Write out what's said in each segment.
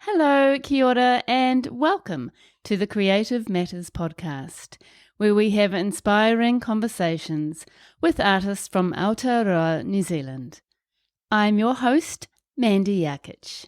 Hello, kia ora, and welcome to the Creative Matters podcast, where we have inspiring conversations with artists from Aotearoa, New Zealand. I'm your host, Mandy Jakic.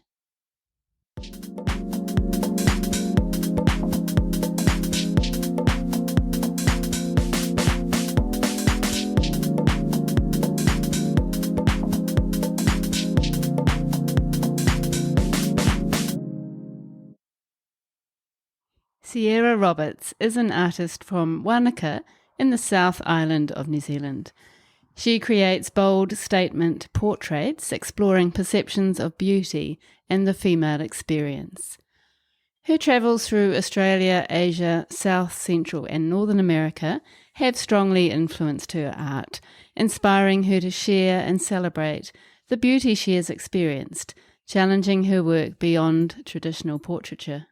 Sierra Roberts is an artist from Wānaka in the South Island of New Zealand. She creates bold statement portraits exploring perceptions of beauty and the female experience. Her travels through Australia, Asia, South, Central and Northern America have strongly influenced her art, inspiring her to share and celebrate the beauty she has experienced, challenging her work beyond traditional portraiture.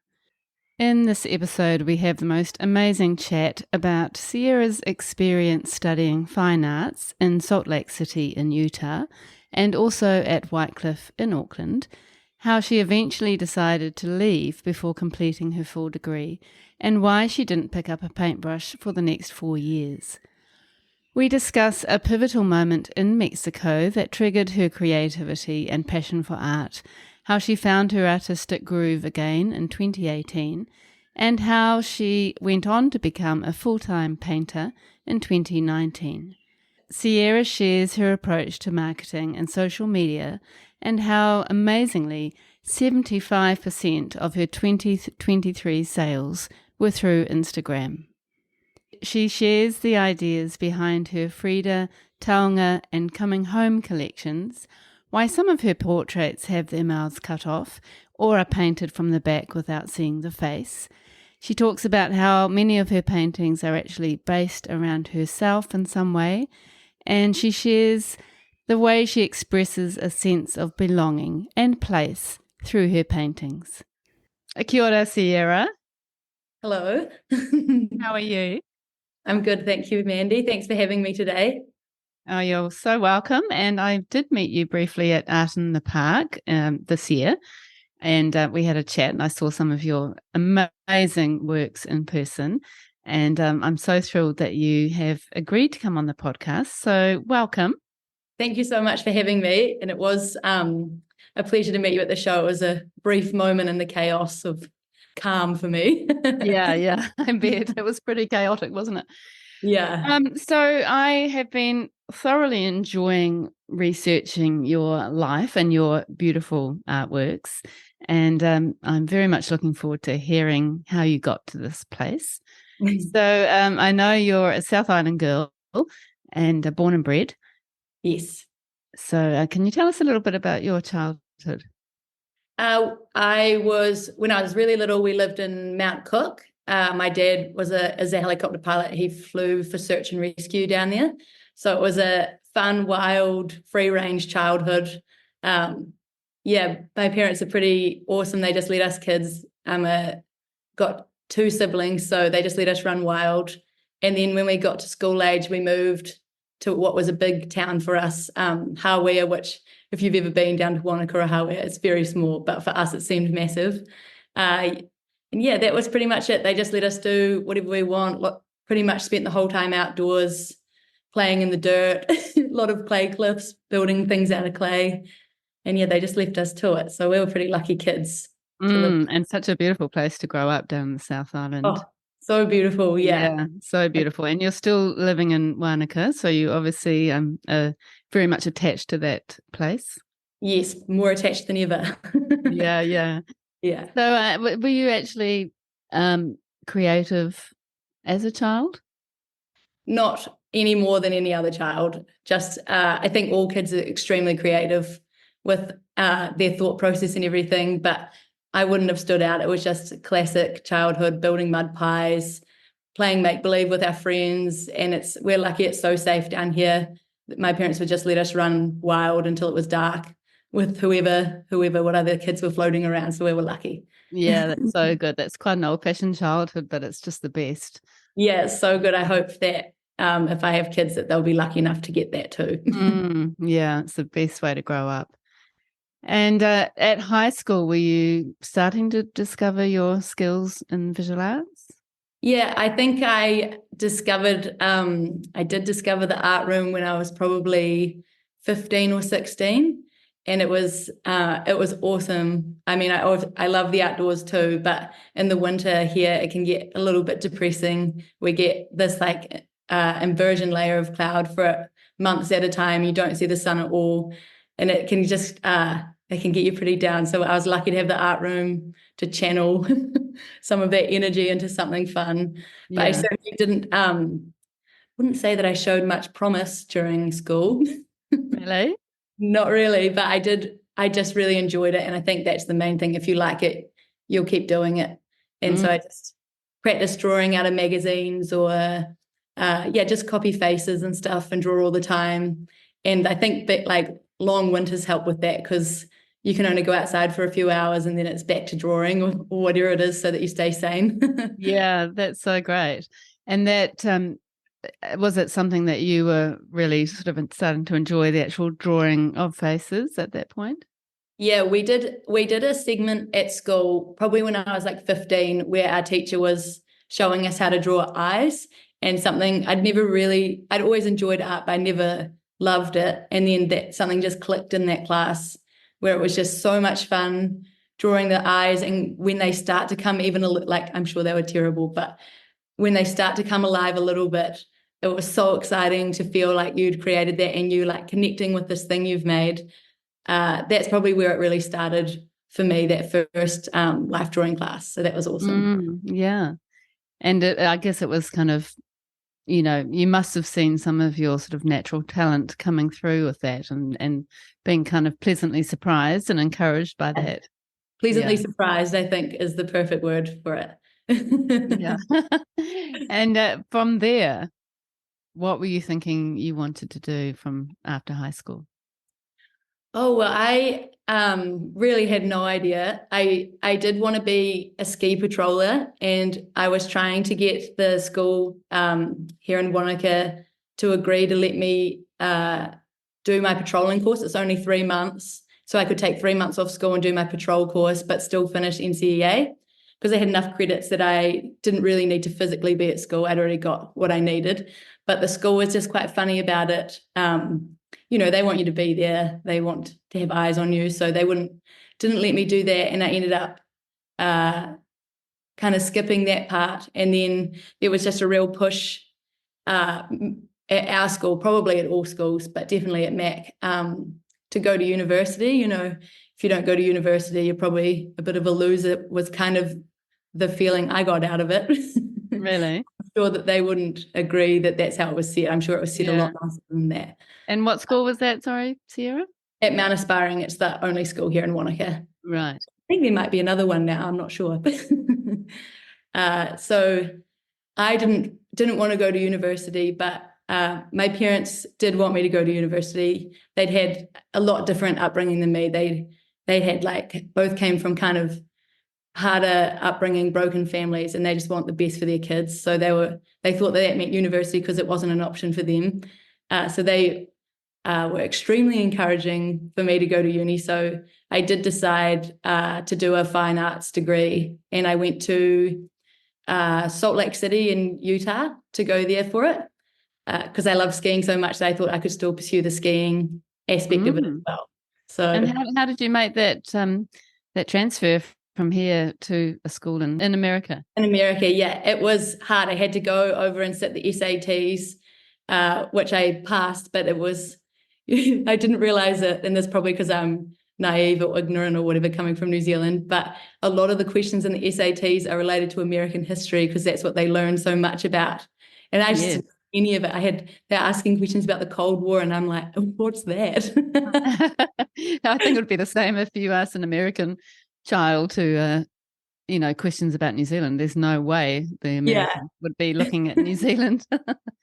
In this episode, we have the most amazing chat about Sierra's experience studying fine arts in Salt Lake City in Utah and also at Whitecliff in Auckland, how she eventually decided to leave before completing her full degree, and why she didn't pick up a paintbrush for the next 4 years. We discuss a pivotal moment in Mexico that triggered her creativity and passion for art, how she found her artistic groove again in 2018, and how she went on to become a full-time painter in 2019. Sierra shares her approach to marketing and social media and how, amazingly, 75% of her 2023 sales were through Instagram. She shares the ideas behind her Frida, Taonga and Coming Home collections, why some of her portraits have their mouths cut off or are painted from the back without seeing the face. She talks about how many of her paintings are actually based around herself in some way, and she shares the way she expresses a sense of belonging and place through her paintings. Kia ora, Sierra. Hello. How are you? I'm good, thank you, Mandy. Thanks for having me today. Oh, you're so welcome. And I did meet you briefly at Art in the Park this year, and we had a chat, and I saw some of your amazing works in person. And I'm so thrilled that you have agreed to come on the podcast. So welcome. Thank you so much for having me. And it was a pleasure to meet you at the show. It was a brief moment in the chaos of calm for me. Yeah, I bet. It was pretty chaotic, wasn't it? Yeah. So I have been thoroughly enjoying researching your life and your beautiful artworks, and I'm very much looking forward to hearing how you got to this place. So I know you're a South Island girl and born and bred. Yes. So can you tell us a little bit about your childhood? When I was really little, we lived in Mount Cook. My dad is a helicopter pilot. He flew for search and rescue down there. So it was a fun, wild, free-range childhood. My parents are pretty awesome. They just let us kids, got 2 siblings, so they just let us run wild. And then when we got to school age, we moved to what was a big town for us, Hawea, which if you've ever been down to Wānaka or Hawea, it's very small, but for us it seemed massive. That was pretty much it. They just let us do whatever we want. Pretty much spent the whole time outdoors, playing in the dirt, a lot of clay cliffs, building things out of clay. And they just left us to it. So we were pretty lucky kids. And such a beautiful place to grow up down the South Island. Oh, so beautiful, Yeah, so beautiful. And you're still living in Wānaka, so you obviously are very much attached to that place. Yes, more attached than ever. Yeah. So were you actually creative as a child? Not any more than any other child. Just I think all kids are extremely creative with their thought process and everything, but I wouldn't have stood out. It was just classic childhood, building mud pies, playing make-believe with our friends, and we're lucky it's so safe down here. My parents would just let us run wild until it was dark with whoever, what other kids were floating around, so we were lucky. Yeah, that's so good. That's quite an old-fashioned childhood, but it's just the best. Yeah, it's so good. I hope that if I have kids that they'll be lucky enough to get that too. Yeah, it's the best way to grow up. And at high school, were you starting to discover your skills in visual arts? Yeah, I think I did discover the art room when I was probably 15 or 16. And it was awesome. I mean, I love the outdoors too, but in the winter here, it can get a little bit depressing. We get this like inversion layer of cloud for months at a time. You don't see the sun at all. And it can get you pretty down. So I was lucky to have the art room to channel some of that energy into something fun. But I Yeah. certainly wouldn't say that I showed much promise during school. Really? Not really, but I just really enjoyed it. And I think that's the main thing. If you like it, you'll keep doing it. And Mm. so I just practice drawing out of magazines or, just copy faces and stuff and draw all the time. And I think that like long winters help with that because you can only go outside for a few hours and then it's back to drawing or whatever it is so that you stay sane. Yeah, that's so great. And that was it something that you were really sort of starting to enjoy the actual drawing of faces at that point? Yeah, we did a segment at school, probably when I was like 15, where our teacher was showing us how to draw eyes and something I'd always enjoyed art, but I never loved it. And then that something just clicked in that class where it was just so much fun drawing the eyes. And when they start to come even a little, like I'm sure they were terrible, but when they start to come alive a little bit, it was so exciting to feel like you'd created that and you like connecting with this thing you've made. That's probably where it really started for me, that first life drawing class. So that was awesome. Yeah. And I guess it was kind of, you must have seen some of your sort of natural talent coming through with that and being kind of pleasantly surprised and encouraged by that. Pleasantly Yeah. surprised, I think, is the perfect word for Yeah. it. And from there, what were you thinking you wanted to do from after high school? Oh, well, I really had no idea. I did want to be a ski patroller, and I was trying to get the school here in Wānaka to agree to let me do my patrolling course. It's only 3 months, so I could take 3 months off school and do my patrol course, but still finish NCEA because I had enough credits that I didn't really need to physically be at school. I'd already got what I needed, but the school was just quite funny about it. They want you to be there. They want to have eyes on you. So didn't let me do that. And I ended up kind of skipping that part. And then there was just a real push uh, at our school, probably at all schools, but definitely at Mac, to go to university. If you don't go to university, you're probably a bit of a loser, was kind of the feeling I got out of it. Really? I'm sure that they wouldn't agree that that's how it was set. I'm sure it was set a Yeah. lot nicer than that. And what school was that? Sorry, Sierra? At Mount Aspiring, it's the only school here in Wānaka. Right. I think there might be another one now. I'm not sure. So I didn't want to go to university, but my parents did want me to go to university. They'd had a lot different upbringing than me. They had like both came from kind of harder upbringing, broken families, and they just want the best for their kids. So they thought that meant university because it wasn't an option for them. So they were extremely encouraging for me to go to uni. So I did decide to do a fine arts degree, and I went to Salt Lake City in Utah to go there for it because I love skiing so much that I thought I could still pursue the skiing aspect of it as Mm. well. And So how did you make that transfer from here to a school in America? in America, yeah, it was hard. I had to go over and sit the SATs, which I passed, but it was I didn't realize it, and that's probably because I'm naive or ignorant or whatever coming from New Zealand. But a lot of the questions in the SATs are related to American history because that's what they learn so much about. And I just Yes. didn't know any of it. They're asking questions about the Cold War, and I'm like, what's that? I think it would be the same if you asked an American child to, questions about New Zealand. There's no way the Yeah. Americans would be looking at New Zealand.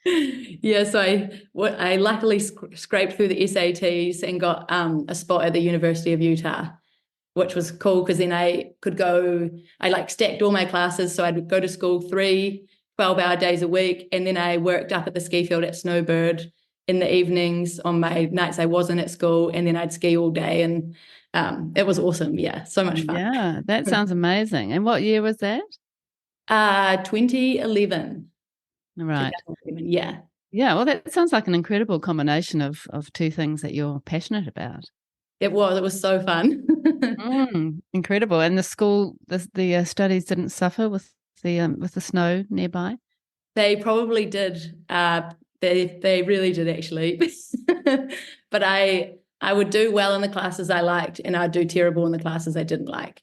Yeah, so I luckily scraped through the SATs and got a spot at the University of Utah, which was cool because then I like stacked all my classes. So I'd go to school 12-hour days a week. And then I worked up at the ski field at Snowbird in the evenings on my nights I wasn't at school. And then I'd ski all day. And it was awesome. Yeah, so much fun. Yeah, that sounds amazing. And what year was that? 2011. Right. 2011, yeah. Yeah, well, that sounds like an incredible combination of two things that you're passionate about. It was so fun. Incredible. And the school, the studies didn't suffer with the snow nearby. They probably did. They really did actually. But I would do well in the classes I liked, and I'd do terrible in the classes I didn't like.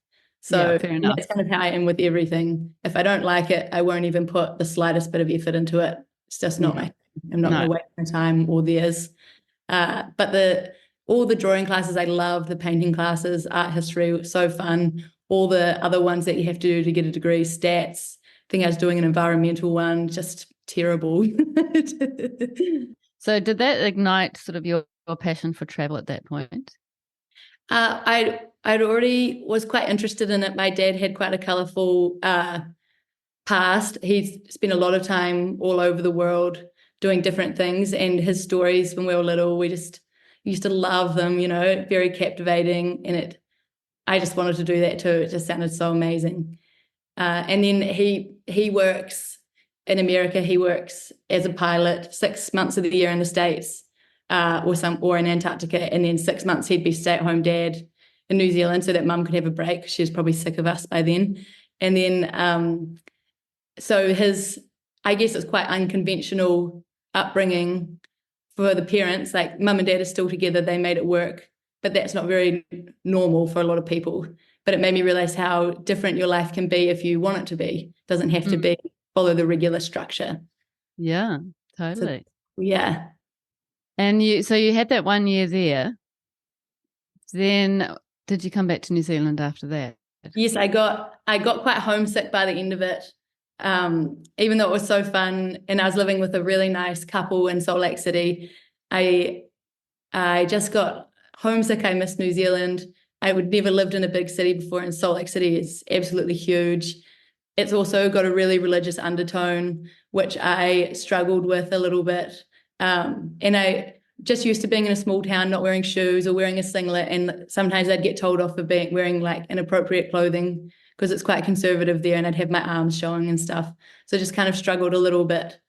Yeah, So fair enough. that's kind of how I am with everything. If I don't like it, I won't even put the slightest bit of effort into it. It's just not my. I'm not going No. to waste my time or theirs. But all the drawing classes I love, the painting classes, art history, so fun. All the other ones that you have to do to get a degree, stats. I think I was doing an environmental one, just terrible. So did that ignite sort of your passion for travel at that point? I'd already was quite interested in it. My dad had quite a colourful past. He's spent a lot of time all over the world doing different things, and his stories when we were little, we just used to love them, very captivating. And I just wanted to do that too. It just sounded so amazing. And then he works in America. He works as a pilot 6 months of the year in the States, or in Antarctica, and then 6 months he'd be stay-at-home dad in New Zealand so that mum could have a break. She was probably sick of us by then. And then so I guess it's quite unconventional upbringing for the parents. Like mum and dad are still together, they made it work, but that's not very normal for a lot of people. But it made me realize how different your life can be if you want it to be. It doesn't have to be follow the regular structure. Yeah, totally. So, yeah. And you had that 1 year there. Then did you come back to New Zealand after that? Yes, I got quite homesick by the end of it. Even though it was so fun and I was living with a really nice couple in Salt Lake City, I just got homesick. I missed New Zealand. I would never lived in a big city before, and Salt Lake City is absolutely huge. It's also got a really religious undertone, which I struggled with a little bit. And I just used to being in a small town, not wearing shoes or wearing a singlet, and sometimes I'd get told off for wearing like inappropriate clothing because it's quite conservative there, and I'd have my arms showing and stuff. So I just kind of struggled a little bit.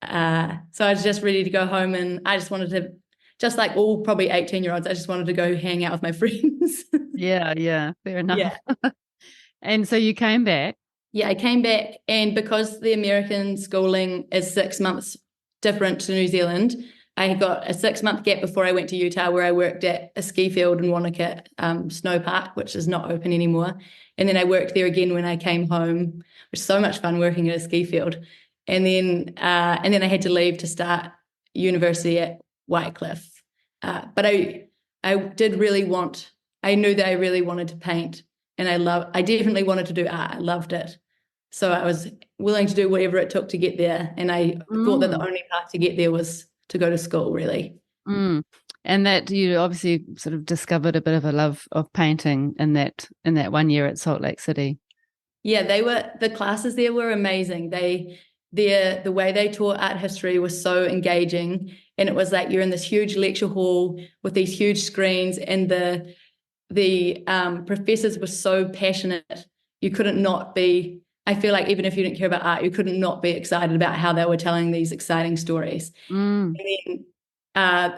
So I was just ready to go home, and I just wanted to, just like all probably 18-year-olds, I just wanted to go hang out with my friends. Yeah, fair enough. Yeah. And so you came back. Yeah, I came back, and because the American schooling is 6 months different to New Zealand, I got a 6-month gap before I went to Utah, where I worked at a ski field in Wānaka snow park, which is not open anymore. And then I worked there again when I came home, which was so much fun working at a ski field. And then I had to leave to start university at Whitecliff. But I did really I knew that I really wanted to paint, and I definitely wanted to do art. I loved it. So I was willing to do whatever it took to get there. And I thought that the only path to get there was to go to school, really. And that you obviously sort of discovered a bit of a love of painting in that 1 year at Salt Lake City. Yeah, the classes there were amazing. The way they taught art history was so engaging. And it was like you're in this huge lecture hall with these huge screens, and the professors were so passionate. You couldn't not be, I feel like even if you didn't care about art, you couldn't not be excited about how they were telling these exciting stories. And then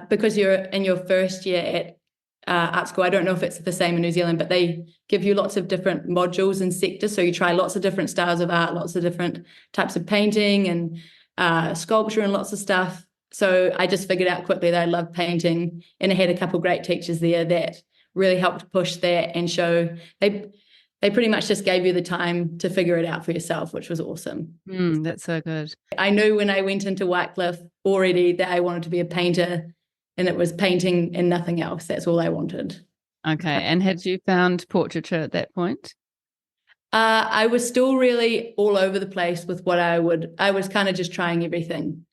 because you're in your first year at art school, I don't know if it's the same in New Zealand, but they give you lots of different modules and sectors. So you try lots of different styles of art, lots of different types of painting and sculpture and lots of stuff. So I just figured out quickly that I loved painting, and I had a couple of great teachers there that really helped push that and show they pretty much just gave you the time to figure it out for yourself, which was awesome. That's so good. I knew when I went into Whitecliff already that I wanted to be a painter, and it was painting and nothing else. That's all I wanted. Okay. And had you found portraiture at that point? I was still really all over the place with I was kind of just trying everything.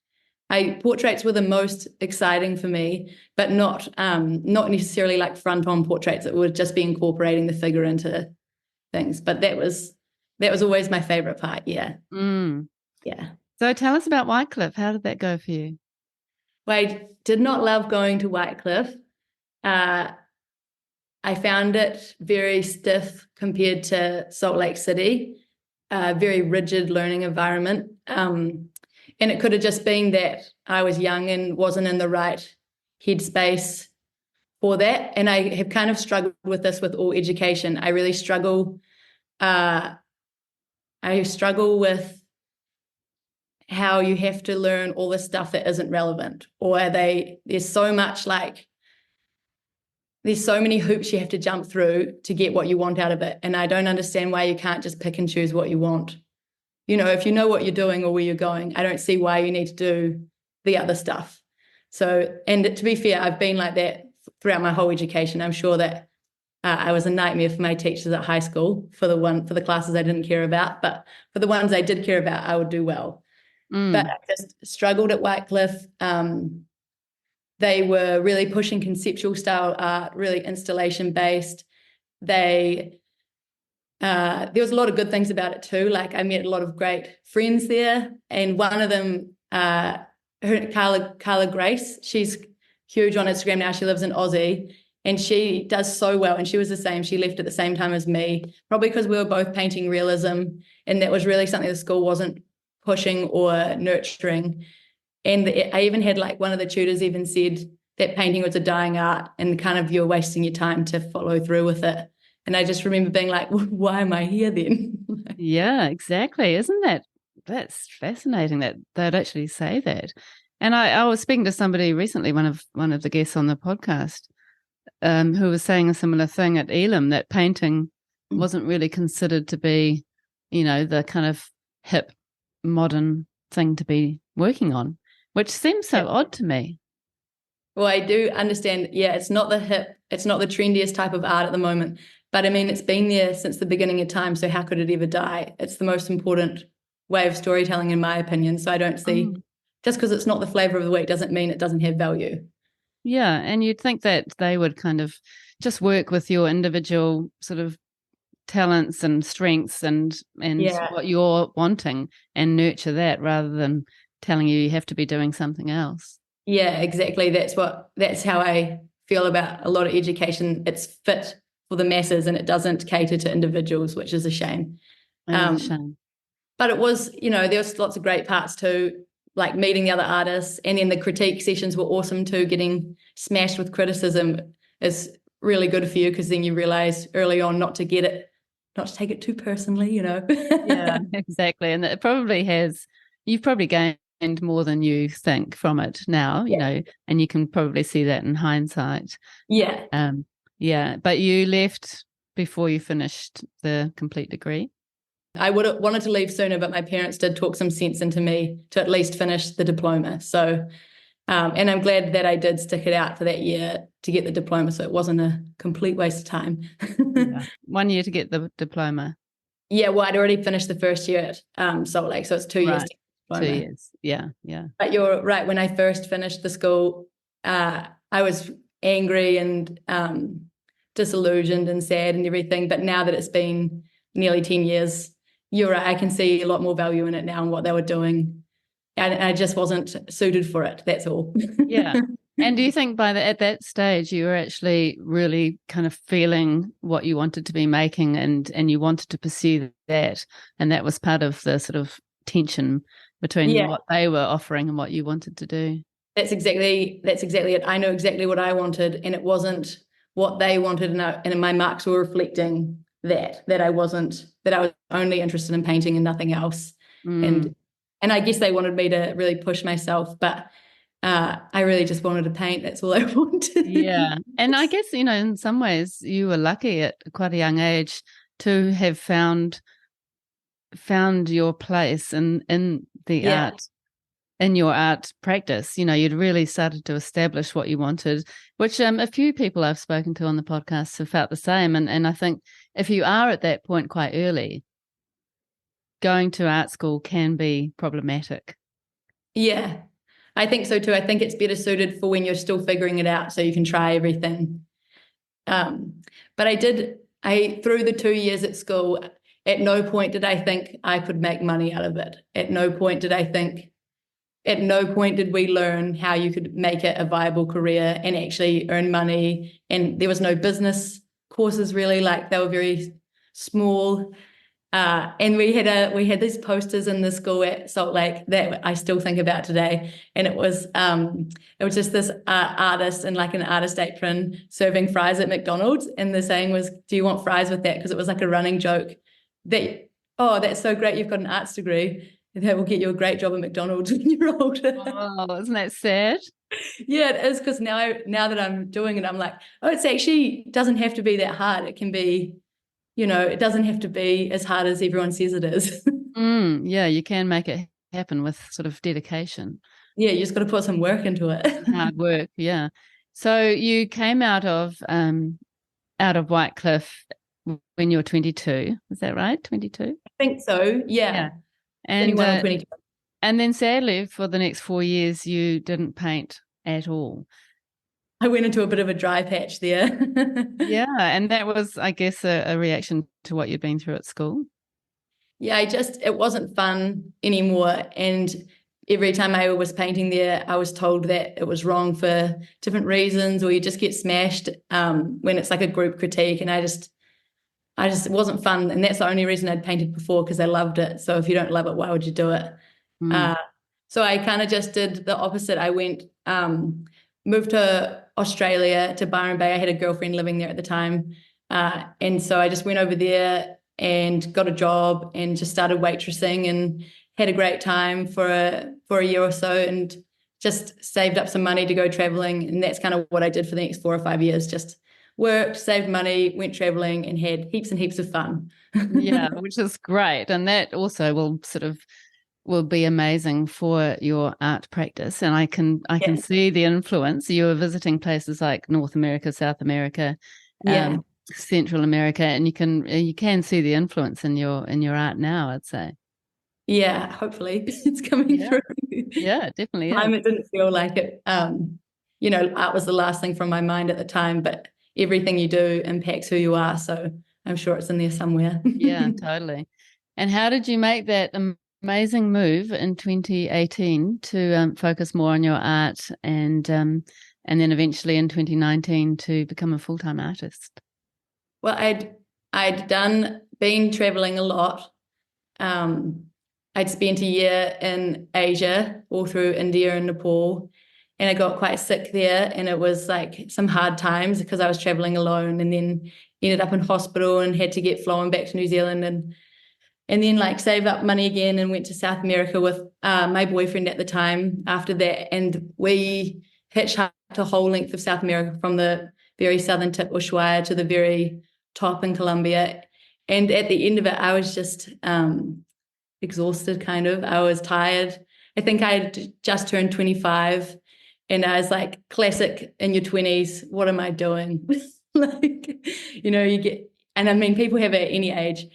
Portraits were the most exciting for me, but not necessarily like front-on portraits that would just be incorporating the figure into things. But that was always my favorite part. Yeah. Yeah. So tell us about Whitecliff. How did that go for you? Well, I did not love going to Whitecliff. I found it very stiff compared to Salt Lake City, very rigid learning environment. And it could have just been that I was young and wasn't in the right headspace for that. And I have kind of struggled with this with all education. I really struggle. I struggle with how you have to learn all this stuff that isn't relevant, or there's so many hoops you have to jump through to get what you want out of it. And I don't understand why you can't just pick and choose what you want. If you know what you're doing or where you're going, I don't see why you need to do the other stuff. So, and to be fair, I've been like that throughout my whole education. I'm sure that I was a nightmare for my teachers at high school for the classes I didn't care about, but for the ones I did care about, I would do well. But I just struggled at Wycliffe. They were really pushing conceptual style art, really installation based. There was a lot of good things about it too. Like I met a lot of great friends there, and one of them, Carla Grace, she's huge on Instagram now. She lives in Aussie, and she does so well. And she was the same. She left at the same time as me, probably because we were both painting realism, and that was really something the school wasn't pushing or nurturing. And I even had one of the tutors even said that painting was a dying art and kind of you're wasting your time to follow through with it. And I just remember being like, why am I here then? Yeah, exactly. That's fascinating that they'd actually say that. And I was speaking to somebody recently, one of the guests on the podcast, who was saying a similar thing at Elam, that painting wasn't really considered to be, the kind of hip modern thing to be working on, which seems so odd to me. Well, I do understand. Yeah, it's not the trendiest type of art at the moment, but I mean, it's been there since the beginning of time. So how could it ever die? It's the most important way of storytelling, in my opinion. So I don't see, just because it's not the flavor of the week doesn't mean it doesn't have value. Yeah, and you'd think that they would kind of just work with your individual sort of talents and strengths and what you're wanting and nurture that rather than telling you have to be doing something else. Yeah, exactly. That's how I feel about a lot of education. It's fit for the masses and it doesn't cater to individuals, which is a shame. It's a shame. But it was, there was lots of great parts too, like meeting the other artists, and then the critique sessions were awesome too. Getting smashed with criticism is really good for you because then you realize early on not to take it too personally, Yeah, exactly. And it probably you've probably gained more than you think from it now, and you can probably see that in hindsight. Yeah. Yeah. But you left before you finished the complete degree? I would have wanted to leave sooner, but my parents did talk some sense into me to at least finish the diploma. So, and I'm glad that I did stick it out for that year to get the diploma, so it wasn't a complete waste of time. Yeah. 1 year to get the diploma. Yeah, well, I'd already finished the first year at Salt Lake, so it's 2 years. Right. 2 years, yeah. But you're right. When I first finished the school, I was angry and disillusioned and sad and everything. But now that it's been nearly 10 years, you're right. I can see a lot more value in it now and what they were doing. And I just wasn't suited for it. That's all. Yeah. And do you think at that stage you were actually really kind of feeling what you wanted to be making and you wanted to pursue that, and that was part of the sort of tension between what they were offering and what you wanted to do? That's exactly it. I know exactly what I wanted, and it wasn't what they wanted, and my marks were reflecting that I was only interested in painting and nothing else. And I guess they wanted me to really push myself, but I really just wanted to paint. That's all I wanted. Yeah. And I guess, in some ways you were lucky at quite a young age to have found your place in the art, in your art practice. You'd really started to establish what you wanted, which a few people I've spoken to on the podcast have felt the same. And I think if you are at that point quite early, going to art school can be problematic. Yeah, I think so too. I think it's better suited for when you're still figuring it out, so you can try everything. But through the 2 years at school, at no point did I think I could make money out of it. At no point did we learn how you could make it a viable career and actually earn money. And there was no business courses really, like they were very small. And we had these posters in the school at Salt Lake that I still think about today. And it was just this artist in like an artist apron serving fries at McDonald's. And the saying was, "Do you want fries with that?" Because it was like a running joke that, "Oh, that's so great, you've got an arts degree. That will get you a great job at McDonald's when you're older." Oh, isn't that sad? Yeah, it is, because now that I'm doing it, I'm like, oh, it's actually doesn't have to be that hard. It can be, it doesn't have to be as hard as everyone says it is. Yeah, you can make it happen with sort of dedication Yeah, you just got to put some work into it. and hard work. Yeah. So you came out of White Cliff when you were 22. Is that right? 22? I think so. Yeah. Yeah. And 21 or 22. and then sadly for the next 4 years you didn't paint at all. I went into a bit of a dry patch there. Yeah, and that was, I guess, a reaction to what you'd been through at school. Yeah, it wasn't fun anymore. And every time I was painting there, I was told that it was wrong for different reasons, or you just get smashed when it's like a group critique. And I just it wasn't fun. And that's the only reason I'd painted before, because I loved it. So if you don't love it, why would you do it? So I kind of just did the opposite. I went, moved to Australia, to Byron Bay. I had a girlfriend living there at the time. And so I just went over there and got a job and just started waitressing and had a great time for a year or so, and just saved up some money to go traveling. And that's kind of what I did for the next 4 or 5 years. Just worked, saved money, went traveling, and had heaps and heaps of fun. Yeah, which is great. And that also will be amazing for your art practice. And I can see the influence. You were visiting places like North America, South America, Central America, and you can see the influence in your art now, I'd say. Yeah, hopefully it's coming through. Yeah, it definitely is. It didn't feel like it. Art was the last thing from my mind at the time, but everything you do impacts who you are. So I'm sure it's in there somewhere. Yeah, totally. And how did you make that amazing move in 2018 to focus more on your art, and then eventually in 2019 to become a full-time artist? Well, I'd been traveling a lot. I'd spent a year in Asia, all through India and Nepal, and I got quite sick there, and it was like some hard times because I was traveling alone, and then ended up in hospital and had to get flown back to New Zealand, and then like save up money again and went to South America with my boyfriend at the time after that, and we hitchhiked a whole length of South America from the very southern tip, Ushuaia, to the very top in Colombia. And at the end of it, I was just exhausted, kind of. I was tired. I think I had just turned 25, and I was like, classic in your 20s, what am I doing? You get, and I mean, people have it at any age.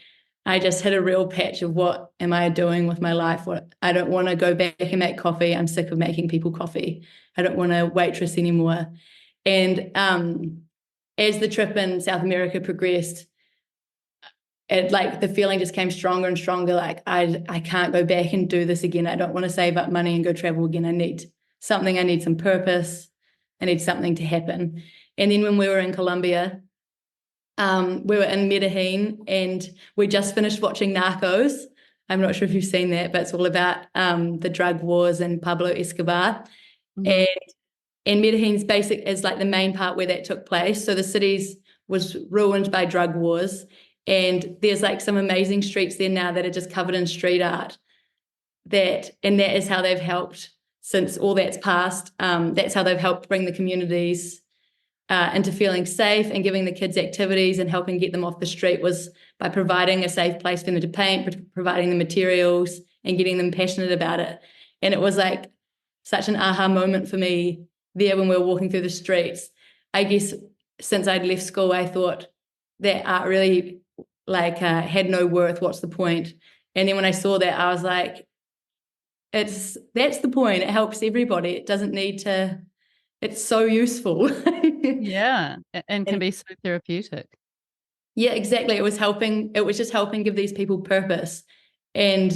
I just hit a real patch of what am I doing with my life? I don't want to go back and make coffee. I'm sick of making people coffee. I don't want to waitress anymore. And as the trip in South America progressed, the feeling just came stronger and stronger. Like I can't go back and do this again. I don't want to save up money and go travel again. I need something. I need some purpose. I need something to happen. And then when we were in Colombia, we were in Medellin, and we just finished watching Narcos. I'm not sure if you've seen that, but it's all about the drug wars and Pablo Escobar. Mm-hmm. And Medellin's is like the main part where that took place. So the cities was ruined by drug wars, and there's like some amazing streets there now that are just covered in street art. That is how they've helped, since all that's passed. That's how they've helped bring the communities into feeling safe, and giving the kids activities and helping get them off the street was by providing a safe place for them to paint, providing the materials, and getting them passionate about it. And it was like such an aha moment for me there when we were walking through the streets. I guess since I'd left school, I thought that art really had no worth. What's the point? And then when I saw that, I was like, that's the point. It helps everybody. It doesn't need to. It's so useful. Yeah, and can be so therapeutic. Yeah, exactly. It was just helping give these people purpose and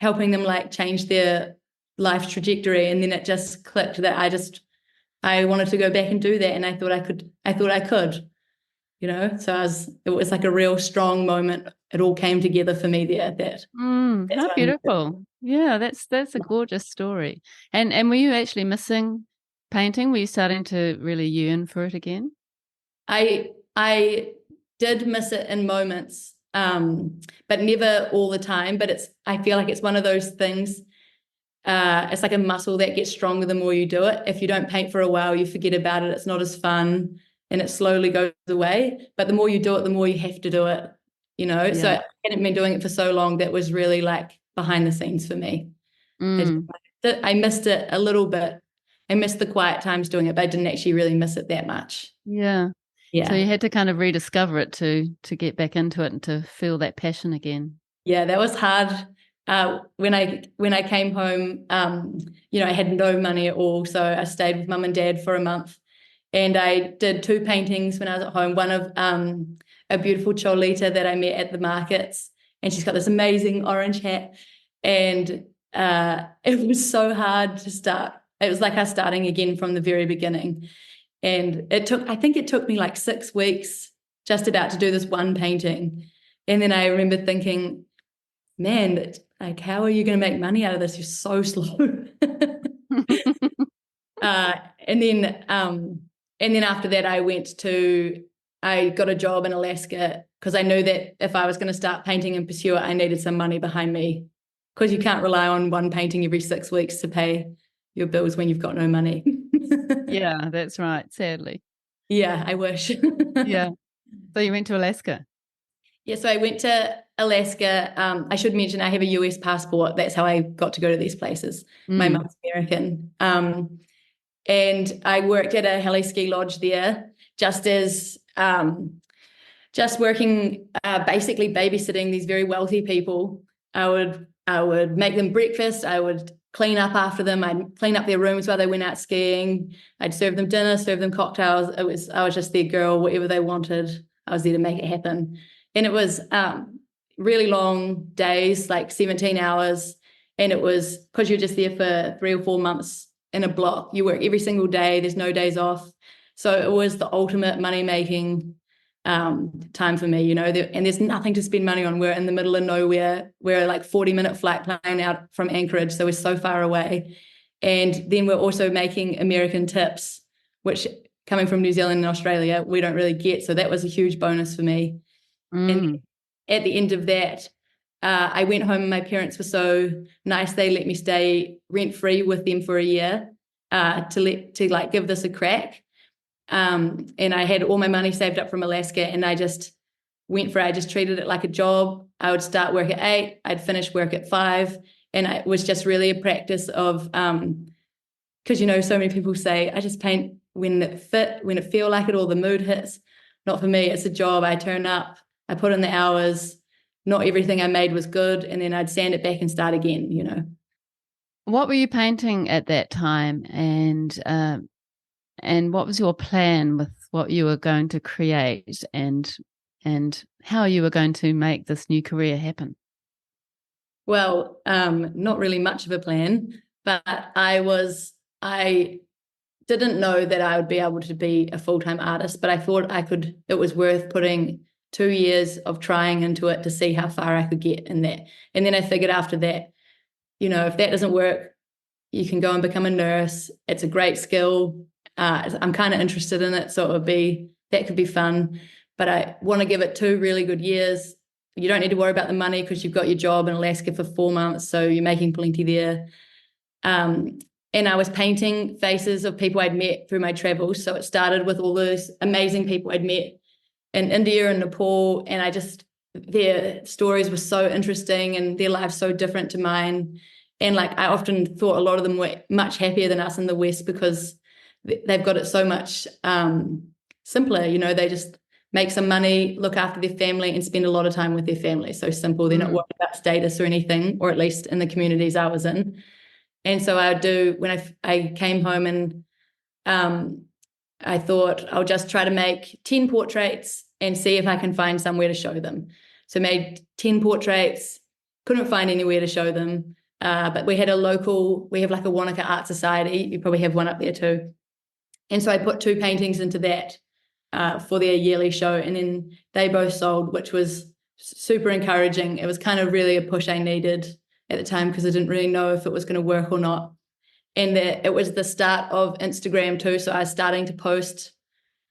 helping them change their life trajectory. And then it just clicked that I wanted to go back and do that. And I thought I could. So it was like a real strong moment. It all came together for me there. That's How what I missed it. beautiful. Yeah, that's a gorgeous story. And were you actually missing painting? Were you starting to really yearn for it again? I did miss it in moments, but never all the time. But I feel like it's one of those things. It's like a muscle that gets stronger the more you do it. If you don't paint for a while, you forget about it. It's not as fun, and it slowly goes away. But the more you do it, the more you have to do it. So Yeah. I hadn't been doing it for so long. That was really like behind the scenes for me. Mm, I missed it a little bit. I missed the quiet times doing it, but I didn't actually really miss it that much. yeah. So Yeah. you had to kind of rediscover it to get back into it and to feel that passion again. Yeah, that was hard. When I came home, I had no money at all, so I stayed with mum and dad for a month, and I did two paintings when I was at home. One of a beautiful Cholita that I met at the markets, and she's got this amazing orange hat, and it was so hard to start. It was like us starting again from the very beginning, and I think it took me like 6 weeks just about to do this one painting, and then I remember thinking, man, like, how are you going to make money out of this? You're so slow. uh, and then after that, I got a job in Alaska because I knew that if I was going to start painting and pursue it, I needed some money behind me, because you can't rely on one painting every 6 weeks to pay your bills when you've got no money. Yeah, that's right, sadly. Yeah, I wish. Yeah. So you went to Alaska. Yeah, so I went to Alaska. I should mention I have a US passport. That's how I got to go to these places. My Mm. mum's American. And I worked at a heli ski lodge there, just working, basically babysitting these very wealthy people. I would make them breakfast. I would clean up after them. I'd clean up their rooms while they went out skiing. I'd serve them dinner, serve them cocktails. I was just their girl, whatever they wanted. I was there to make it happen. And it was really long days, like 17 hours. And it was because you're just there for 3 or 4 months in a block. You work every single day. There's no days off. So it was the ultimate money making time for me, and there's nothing to spend money on. We're in the middle of nowhere. We're like 40-minute flight plane out from Anchorage, so we're so far away. And then we're also making American tips, which, coming from New Zealand and Australia, we don't really get. So that was a huge bonus for me. And Mm. at the end of that, I went home and my parents were so nice. They let me stay rent free with them for a year, to like give this a crack. And I had all my money saved up from Alaska, and I just went for it. I just treated it like a job. I would start work at 8, I'd finish work at 5. And it was just really a practice of, because, so many people say, I just paint when it feel like it, or the mood hits. Not for me. It's a job. I turn up, I put in the hours. Not everything I made was good. And then I'd sand it back and start again. What were you painting at that time, and what was your plan with what you were going to create, and how you were going to make this new career happen? Well, not really much of a plan, but I didn't know that I would be able to be a full-time artist, but I thought it was worth putting 2 years of trying into it to see how far I could get in that. And then I figured after that, if that doesn't work, you can go and become a nurse. It's a great skill. I'm kind of interested in it, so that could be fun. But I want to give it 2 really good years. You don't need to worry about the money because you've got your job in Alaska for 4 months, so you're making plenty there. And I was painting faces of people I'd met through my travels. So it started with all those amazing people I'd met in India and Nepal, and their stories were so interesting and their lives so different to mine. And like, I often thought a lot of them were much happier than us in the West because they've got it so much simpler. They just make some money, look after their family, and spend a lot of time with their family. So simple. They're not worried about status or anything, or at least in the communities I was in. And so when I came home, and I thought I'll just try to make 10 portraits and see if I can find somewhere to show them. So made 10 portraits, couldn't find anywhere to show them. But we have like a Wānaka Art Society. You probably have one up there too. And so I put 2 paintings into that. for their yearly show, and then they both sold, which was super encouraging. It was kind of really a push I needed at the time because I didn't really know if it was going to work or not. And it was the start of Instagram too, so I was starting to post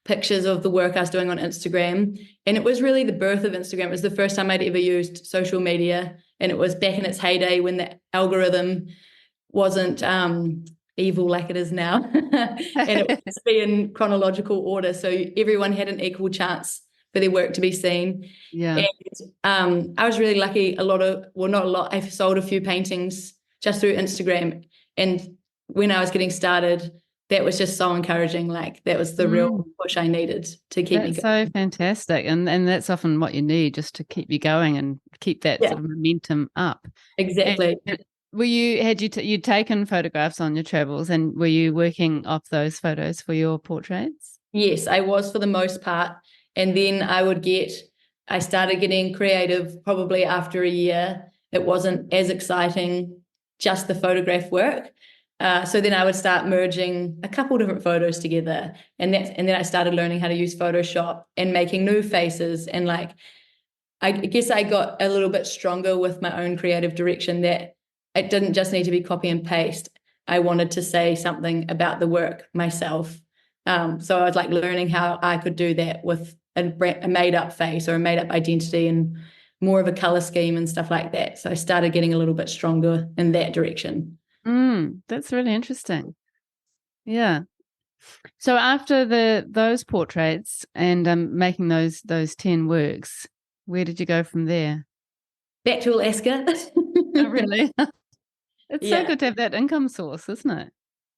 pictures of the work I was doing on Instagram, and it was really the birth of Instagram. It was the first time I'd ever used social media, and it was back in its heyday when the algorithm wasn't evil like it is now. And it was to be in chronological order, so everyone had an equal chance for their work to be seen. Yeah. And I was really lucky. Not a lot, I've sold a few paintings just through Instagram, and when I was getting started, that was just so encouraging. Like, that was the real push I needed to keep me going. That's so fantastic. And that's often what you need, just to keep you going and keep that sort of momentum up. Exactly. And you'd taken photographs on your travels, and were you working off those photos for your portraits? Yes, I was for the most part. And then I started getting creative probably after a year. It wasn't as exciting, just the photograph work. So then I would start merging a couple different photos together, and then I started learning how to use Photoshop and making new faces. And like, I guess I got a little bit stronger with my own creative direction, that it didn't just need to be copy and paste. I wanted to say something about the work myself. So I was like learning how I could do that with a made up face or a made up identity and more of a color scheme and stuff like that. So I started getting a little bit stronger in that direction. That's really interesting. Yeah. So after those portraits and making those 10 works, where did you go from there? Back to Alaska. Oh, really? It's so Yeah. good to have that income source, isn't it?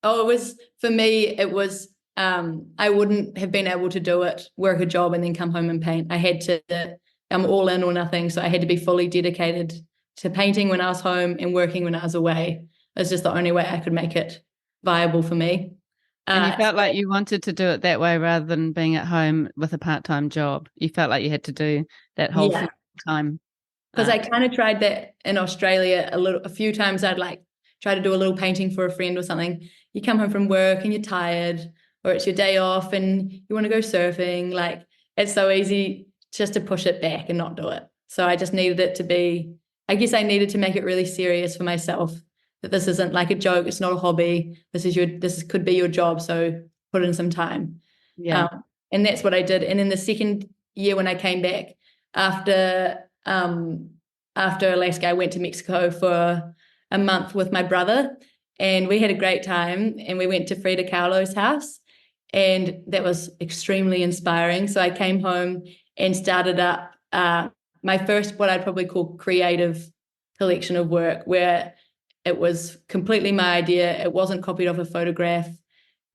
Oh, for me, it was, I wouldn't have been able to do it, work a job and then come home and paint. I had to, I'm all in or nothing. So I had to be fully dedicated to painting when I was home and working when I was away. It's just the only way I could make it viable for me. And you felt like you wanted to do it that way rather than being at home with a part-time job. You felt like you had to do that whole full-time. Because I kind of tried that in Australia a few times. I'd like try to do a little painting for a friend or something. You come home from work and you're tired, or it's your day off and you want to go surfing. Like, it's so easy just to push it back and not do it. So I just needed it to be, I guess I needed to make it really serious for myself, that this isn't like a joke. It's not a hobby. This could be your job. So put in some time. Yeah. And that's what I did. And in the second year when I came back after Alaska, I went to Mexico for a month with my brother, and we had a great time. And we went to Frida house, and that was extremely inspiring. So I came home and started up my first, what I'd probably call creative collection of work, where it was completely my idea. It wasn't copied off a photograph.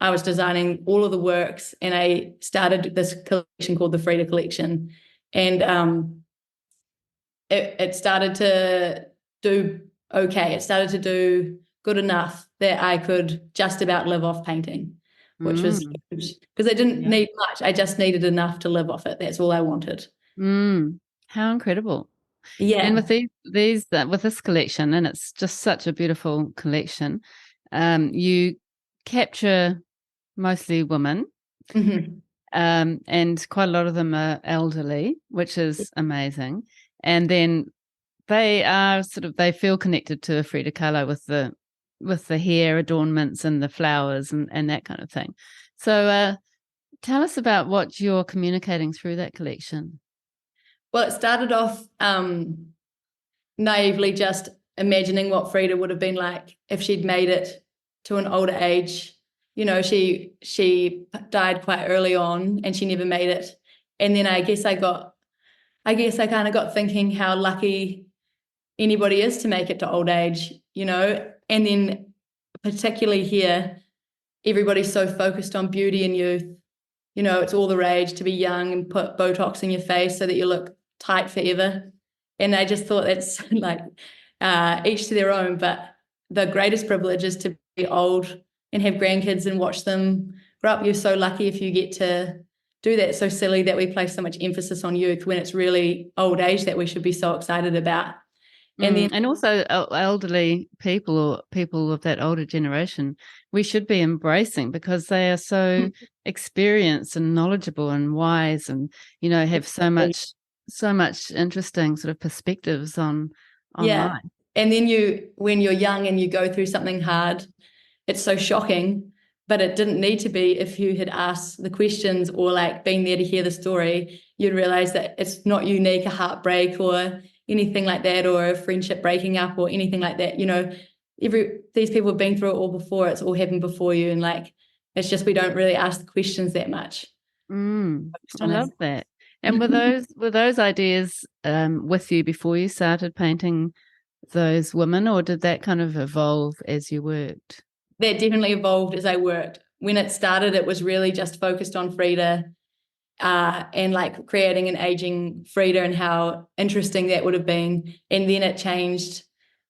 I was designing all of the works, and I started this collection called the Frida Collection. And it started to do okay. It started to do good enough that I could just about live off painting, which was huge, because I didn't need much. I just needed enough to live off it. That's all I wanted. How incredible. Yeah. And with with this collection, and it's just such a beautiful collection, you capture mostly women, and quite a lot of them are elderly, which is amazing. And then they feel connected to Frida Kahlo with the hair adornments and the flowers and that kind of thing. So tell us about what you're communicating through that collection. Well, it started off naively just imagining what Frida would have been like if she'd made it to an older age. You know, she died quite early on and she never made it. And then I guess I kind of got thinking how lucky anybody is to make it to old age, you know. And then particularly here, everybody's so focused on beauty and youth. You know, it's all the rage to be young and put Botox in your face so that you look tight forever. And I just thought that's like each to their own. But the greatest privilege is to be old and have grandkids and watch them grow up. You're so lucky if you get to do that. It's so silly that we place so much emphasis on youth when it's really old age that we should be so excited about. And then And also elderly people or people of that older generation, we should be embracing because they are so experienced and knowledgeable and wise and, have so much interesting sort of perspectives on yeah. life. And then when you're young and you go through something hard, it's so shocking, but it didn't need to be. If you had asked the questions or like been there to hear the story, you'd realize that it's not unique, a heartbreak or anything like that, or a friendship breaking up or anything like that. These people have been through it all before. It's all happened before you. And like, it's just, we don't really ask the questions that much. I love that. And were those ideas with you before you started painting those women, or did that kind of evolve as you worked? That definitely evolved as I worked. When it started, it was really just focused on Frida and like creating an aging Frida and how interesting that would have been. And then it changed.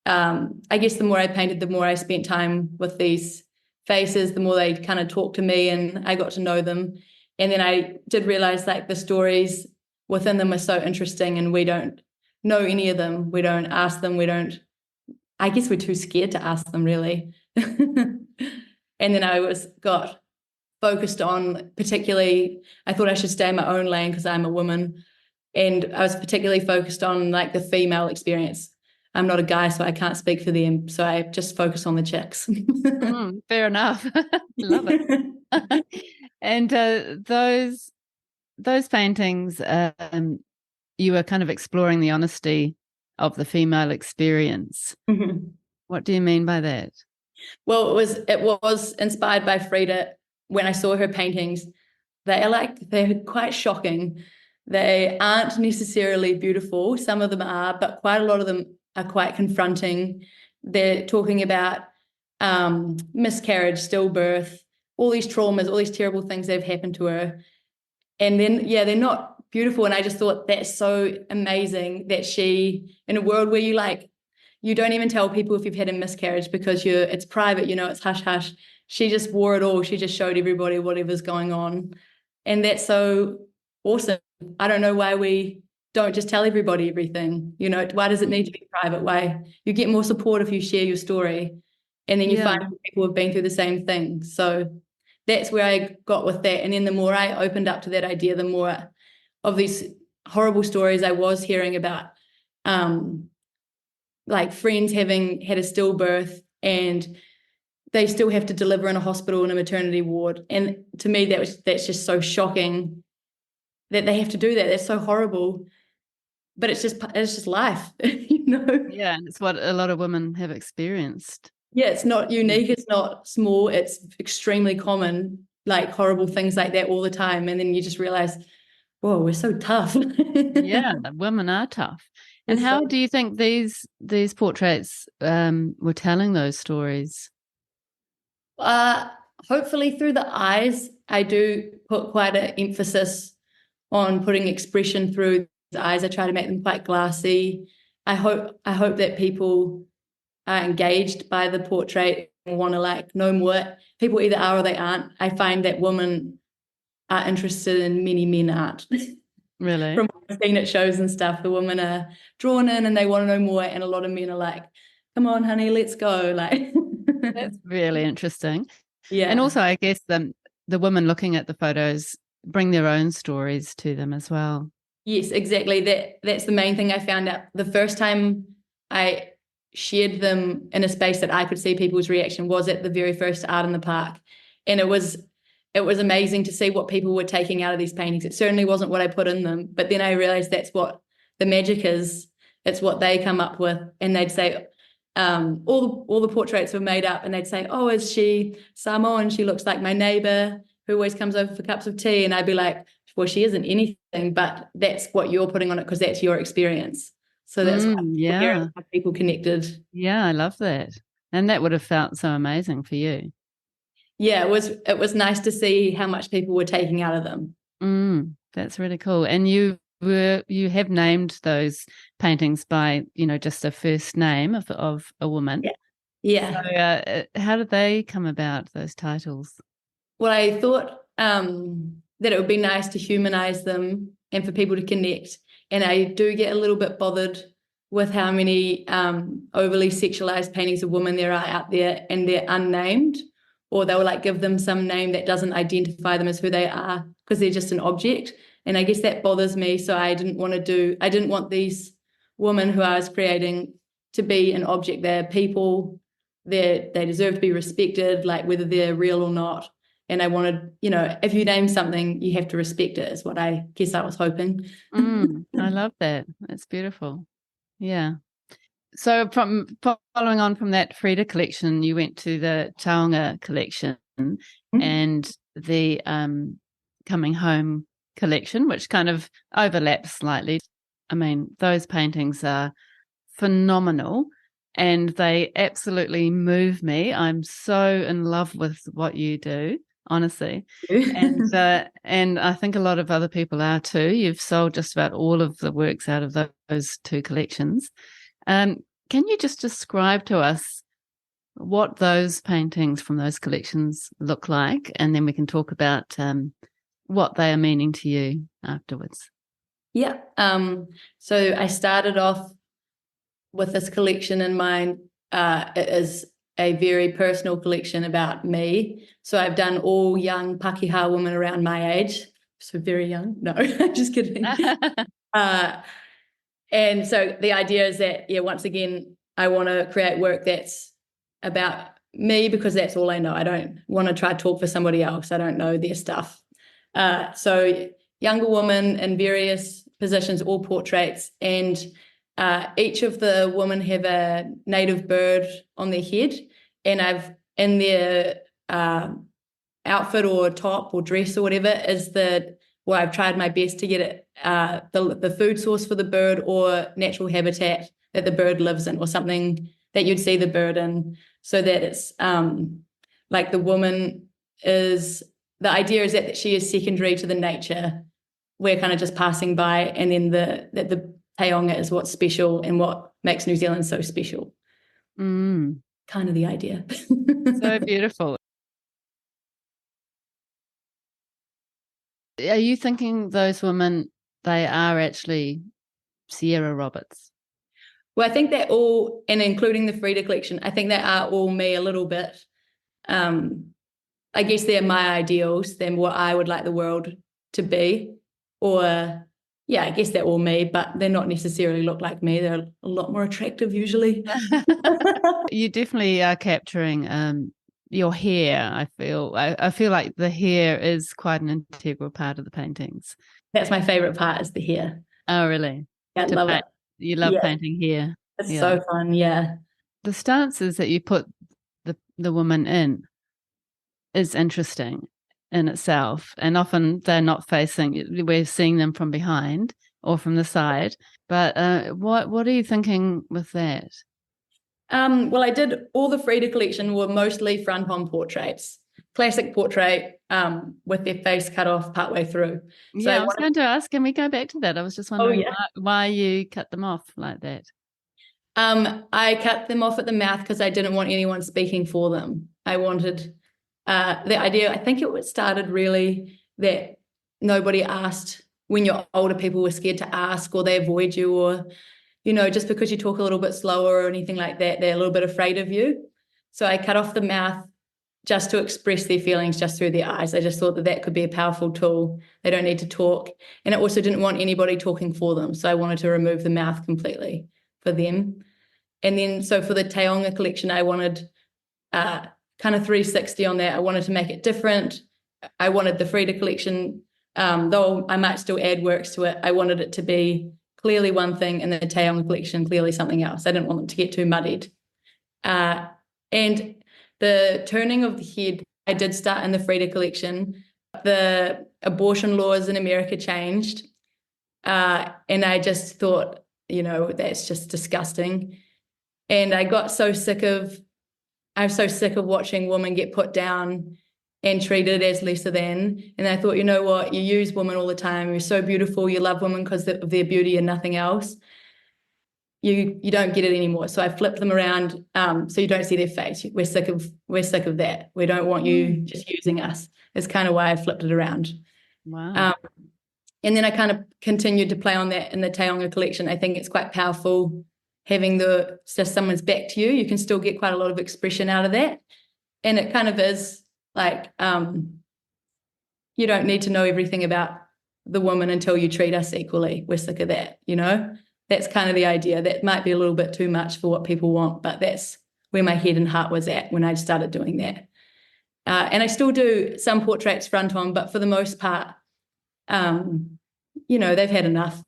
I guess the more I painted, the more I spent time with these faces, the more they kind of talked to me and I got to know them. And then I did realize like the stories within them are so interesting and we don't know any of them. We don't ask them. I guess we're too scared to ask them really. And then I got focused on particularly, I thought I should stay in my own lane because I'm a woman. And I was particularly focused on like the female experience. I'm not a guy, so I can't speak for them. So I just focus on the chicks. Fair enough. Love it. And those paintings, you were kind of exploring the honesty of the female experience. Mhm. What do you mean by that? Well, it was inspired by Frida. When I saw her paintings, they're quite shocking. They aren't necessarily beautiful. Some of them are, but quite a lot of them are quite confronting. They're talking about miscarriage, stillbirth, all these traumas, all these terrible things that have happened to her. And then, yeah, they're not beautiful. And I just thought that's so amazing that she, in a world where you don't even tell people if you've had a miscarriage because it's private, it's hush hush. She just wore it all. She just showed everybody whatever's going on. And that's so awesome. I don't know why we don't just tell everybody everything. Why does it need to be private? Why you get more support if you share your story and then you find people have been through the same thing. So that's where I got with that. And then the more I opened up to that idea, the more of these horrible stories I was hearing about, like friends having had a stillbirth and they still have to deliver in a hospital in a maternity ward. And to me, that's just so shocking that they have to do that. That's so horrible. But it's just life, Yeah, and it's what a lot of women have experienced. Yeah, it's not unique. It's not small. It's extremely common, like horrible things like that all the time. And then you just realize, whoa, we're so tough. Yeah, women are tough. And how do you think these portraits were telling those stories? Hopefully through the eyes, I do put quite an emphasis on putting expression through the eyes. I try to make them quite glassy. I hope that people are engaged by the portrait and want to like know more. People either are or they aren't. I find that women are interested in many men aren't. Really? From what I've seen at shows and stuff, the women are drawn in and they want to know more, and a lot of men are like, come on, honey, let's go. Like That's really interesting. Yeah. And also I guess the women looking at the photos bring their own stories to them as well. Yes, exactly. That's the main thing I found out. The first time I shared them in a space that I could see people's reaction was at the very first Art in the Park. And it was amazing to see what people were taking out of these paintings. It certainly wasn't what I put in them, but then I realized that's what the magic is. It's what they come up with. And they'd say, all the portraits were made up, and they'd say, oh, is she Samoan? She looks like my neighbor who always comes over for cups of tea. And I'd be like, well, she isn't anything, but that's what you're putting on it because that's your experience. So that's how people connected. Yeah, I love that. And that would have felt so amazing for you. Yeah, it was nice to see how much people were taking out of them. That's really cool. And you have named those paintings by, just a first name of a woman. Yeah. So how did they come about, those titles? Well, I thought that it would be nice to humanize them and for people to connect. And I do get a little bit bothered with how many overly sexualized paintings of women there are out there, and they're unnamed, or they'll like give them some name that doesn't identify them as who they are because they're just an object. And I guess that bothers me. So I didn't want these women who I was creating to be an object. They're people. They deserve to be respected, like whether they're real or not. And I wanted, if you name something, you have to respect it, is what I guess I was hoping. I love that. That's beautiful. Yeah. So from following on from that Frida collection, you went to the Taonga collection and the Coming Home collection, which kind of overlaps slightly. I mean, those paintings are phenomenal and they absolutely move me. I'm so in love with what you do, honestly. And I think a lot of other people are too. You've sold just about all of the works out of those two collections. Can you just describe to us what those paintings from those collections look like? And then we can talk about what they are meaning to you afterwards. Yeah. So I started off with this collection in mind. It is a very personal collection about me. So I've done all young Pakeha women around my age. So very young. No, I'm just kidding. And so the idea is that, once again, I want to create work that's about me because that's all I know. I don't want to try to talk for somebody else. I don't know their stuff. So younger women in various positions, all portraits, and each of the women have a native bird on their head, and I've in their outfit or top or dress or whatever is I've tried my best to get it the food source for the bird or natural habitat that the bird lives in, or something that you'd see the bird in, so that it's like the woman is, the idea is that she is secondary to the nature. We're kind of just passing by, and then the Taonga is what's special and what makes New Zealand so special. Kind of the idea. So beautiful. Are you thinking those women, they are actually Sierra Roberts? Well, I think they're all, and including the Frida collection, I think they are all me a little bit. I guess they're my ideals, they're what I would like the world to be. Or, I guess they're all me, but they're not necessarily look like me. They're a lot more attractive usually. You definitely are capturing your hair. I feel like the hair is quite an integral part of the paintings. That's my favorite part, is the hair. Oh, really? I love it. You love painting hair. It's so fun, The stances that you put the woman in is interesting in itself, and often they're not facing, we're seeing them from behind or from the side. But what are you thinking with that? Well, I did all the Frida collection were mostly front-on portraits, classic portrait with their face cut off partway through. So I was going to ask, can we go back to that? I was just wondering why you cut them off like that. I cut them off at the mouth because I didn't want anyone speaking for them. I wanted the idea, I think it started really that nobody asked when you're older. People were scared to ask, or they avoid you, or just because you talk a little bit slower or anything like that, they're a little bit afraid of you. So I cut off the mouth just to express their feelings just through their eyes. I just thought that could be a powerful tool. They don't need to talk. And I also didn't want anybody talking for them. So I wanted to remove the mouth completely for them. And then, so for the Taonga collection, I wanted kind of 360 on that. I wanted to make it different. I wanted the Frida collection, though I might still add works to it, I wanted it to be clearly one thing, and the Taonga collection clearly something else. I didn't want them to get too muddied. And the turning of the head, I did start in the Frida collection. The abortion laws in America changed. And I just thought, that's just disgusting. And I got so sick of watching women get put down and treated as lesser than. And I thought, you know what, you use women all the time. You're so beautiful. You love women because of their beauty and nothing else. You don't get it anymore. So I flipped them around so you don't see their face. We're sick of that. We don't want you just using us. It's kind of why I flipped it around. Wow. And then I kind of continued to play on that in the Taonga collection. I think it's quite powerful having just someone's back to you, you can still get quite a lot of expression out of that. And it kind of is like, you don't need to know everything about the woman until you treat us equally. We're sick of that, you know? That's kind of the idea. That might be a little bit too much for what people want, but that's where my head and heart was at when I started doing that. And I still do some portraits front on, but for the most part, they've had enough.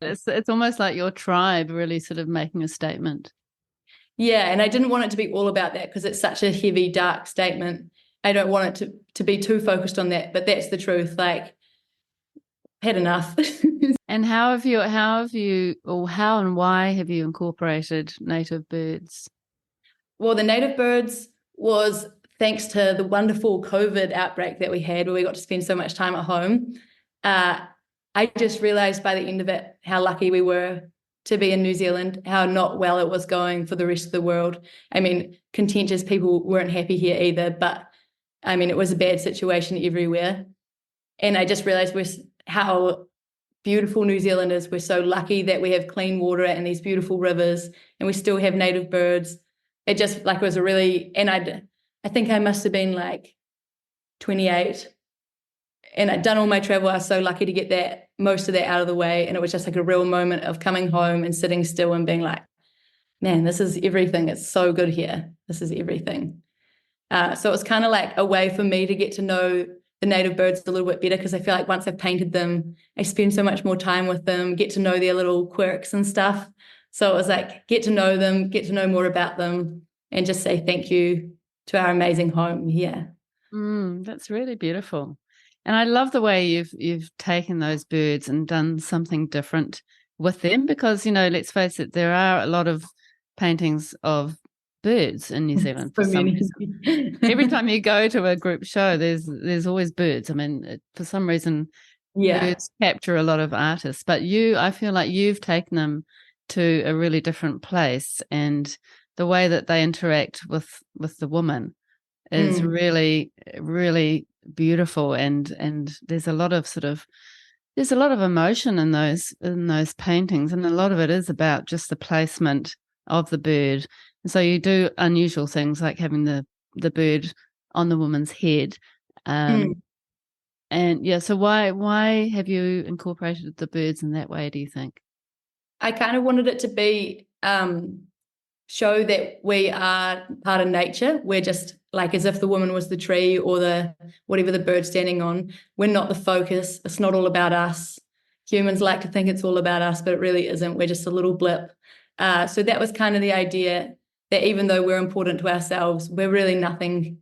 It's almost like your tribe really sort of making a statement. Yeah, and I didn't want it to be all about that because it's such a heavy, dark statement. I don't want it to be too focused on that, but that's the truth. Like, had enough. And how and why have you incorporated native birds? Well, the native birds was thanks to the wonderful COVID outbreak that we had, where we got to spend so much time at home. I just realized by the end of it how lucky we were to be in New Zealand, how not well it was going for the rest of the world. I mean, contentious people weren't happy here either, but I mean, it was a bad situation everywhere. And I just realized how beautiful New Zealand is. We're so lucky that we have clean water and these beautiful rivers, and we still have native birds. It just like was a really, and I think I must have been like 28, and I'd done all my travel. I was so lucky to get most of that out of the way, and it was just like a real moment of coming home and sitting still and being like, man, this is everything. It's so good here. This is everything. So it was kind of like a way for me to get to know the native birds a little bit better, because I feel like once I've painted them, I spend so much more time with them, get to know their little quirks and stuff. So it was like, get to know them, get to know more about them, and just say thank you to our amazing home here. That's really beautiful. And I love the way you've taken those birds and done something different with them, because, let's face it, there are a lot of paintings of birds in New Zealand for some reason. Every time you go to a group show, there's always birds. I mean, for some reason, birds capture a lot of artists. But I feel like you've taken them to a really different place, and the way that they interact with the woman is really, really beautiful. And there's a lot of emotion in those paintings, and a lot of it is about just the placement of the bird. And so you do unusual things like having the bird on the woman's head. And yeah, so why have you incorporated the birds in that way, do you think? I kind of wanted it to be show that we are part of nature. We're just like as if the woman was the tree or whatever the bird's standing on. We're not the focus. It's not all about us. Humans like to think it's all about us, but it really isn't. We're just a little blip. So that was kind of the idea, that even though we're important to ourselves, we're really nothing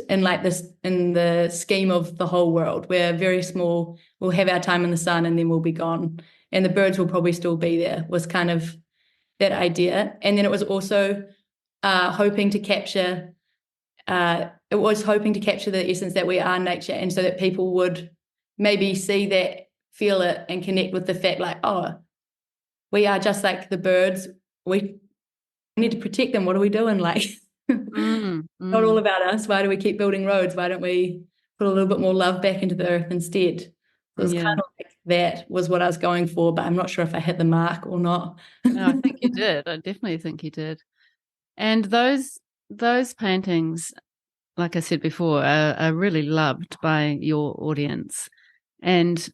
in the scheme of the whole world. We're very small. We'll have our time in the sun and then we'll be gone. And the birds will probably still be there, was kind of that idea. And then it was also hoping to capture the essence that we are nature, and so that people would maybe see that, feel it, and connect with the fact like, oh, we are just like the birds. We need to protect them. What are we doing? Like, not all about us. Why do we keep building roads? Why don't we put a little bit more love back into the earth instead? It was kind of like that was what I was going for, but I'm not sure if I hit the mark or not. No, I think you did. I definitely think you did. And those paintings, like I said before, are really loved by your audience. And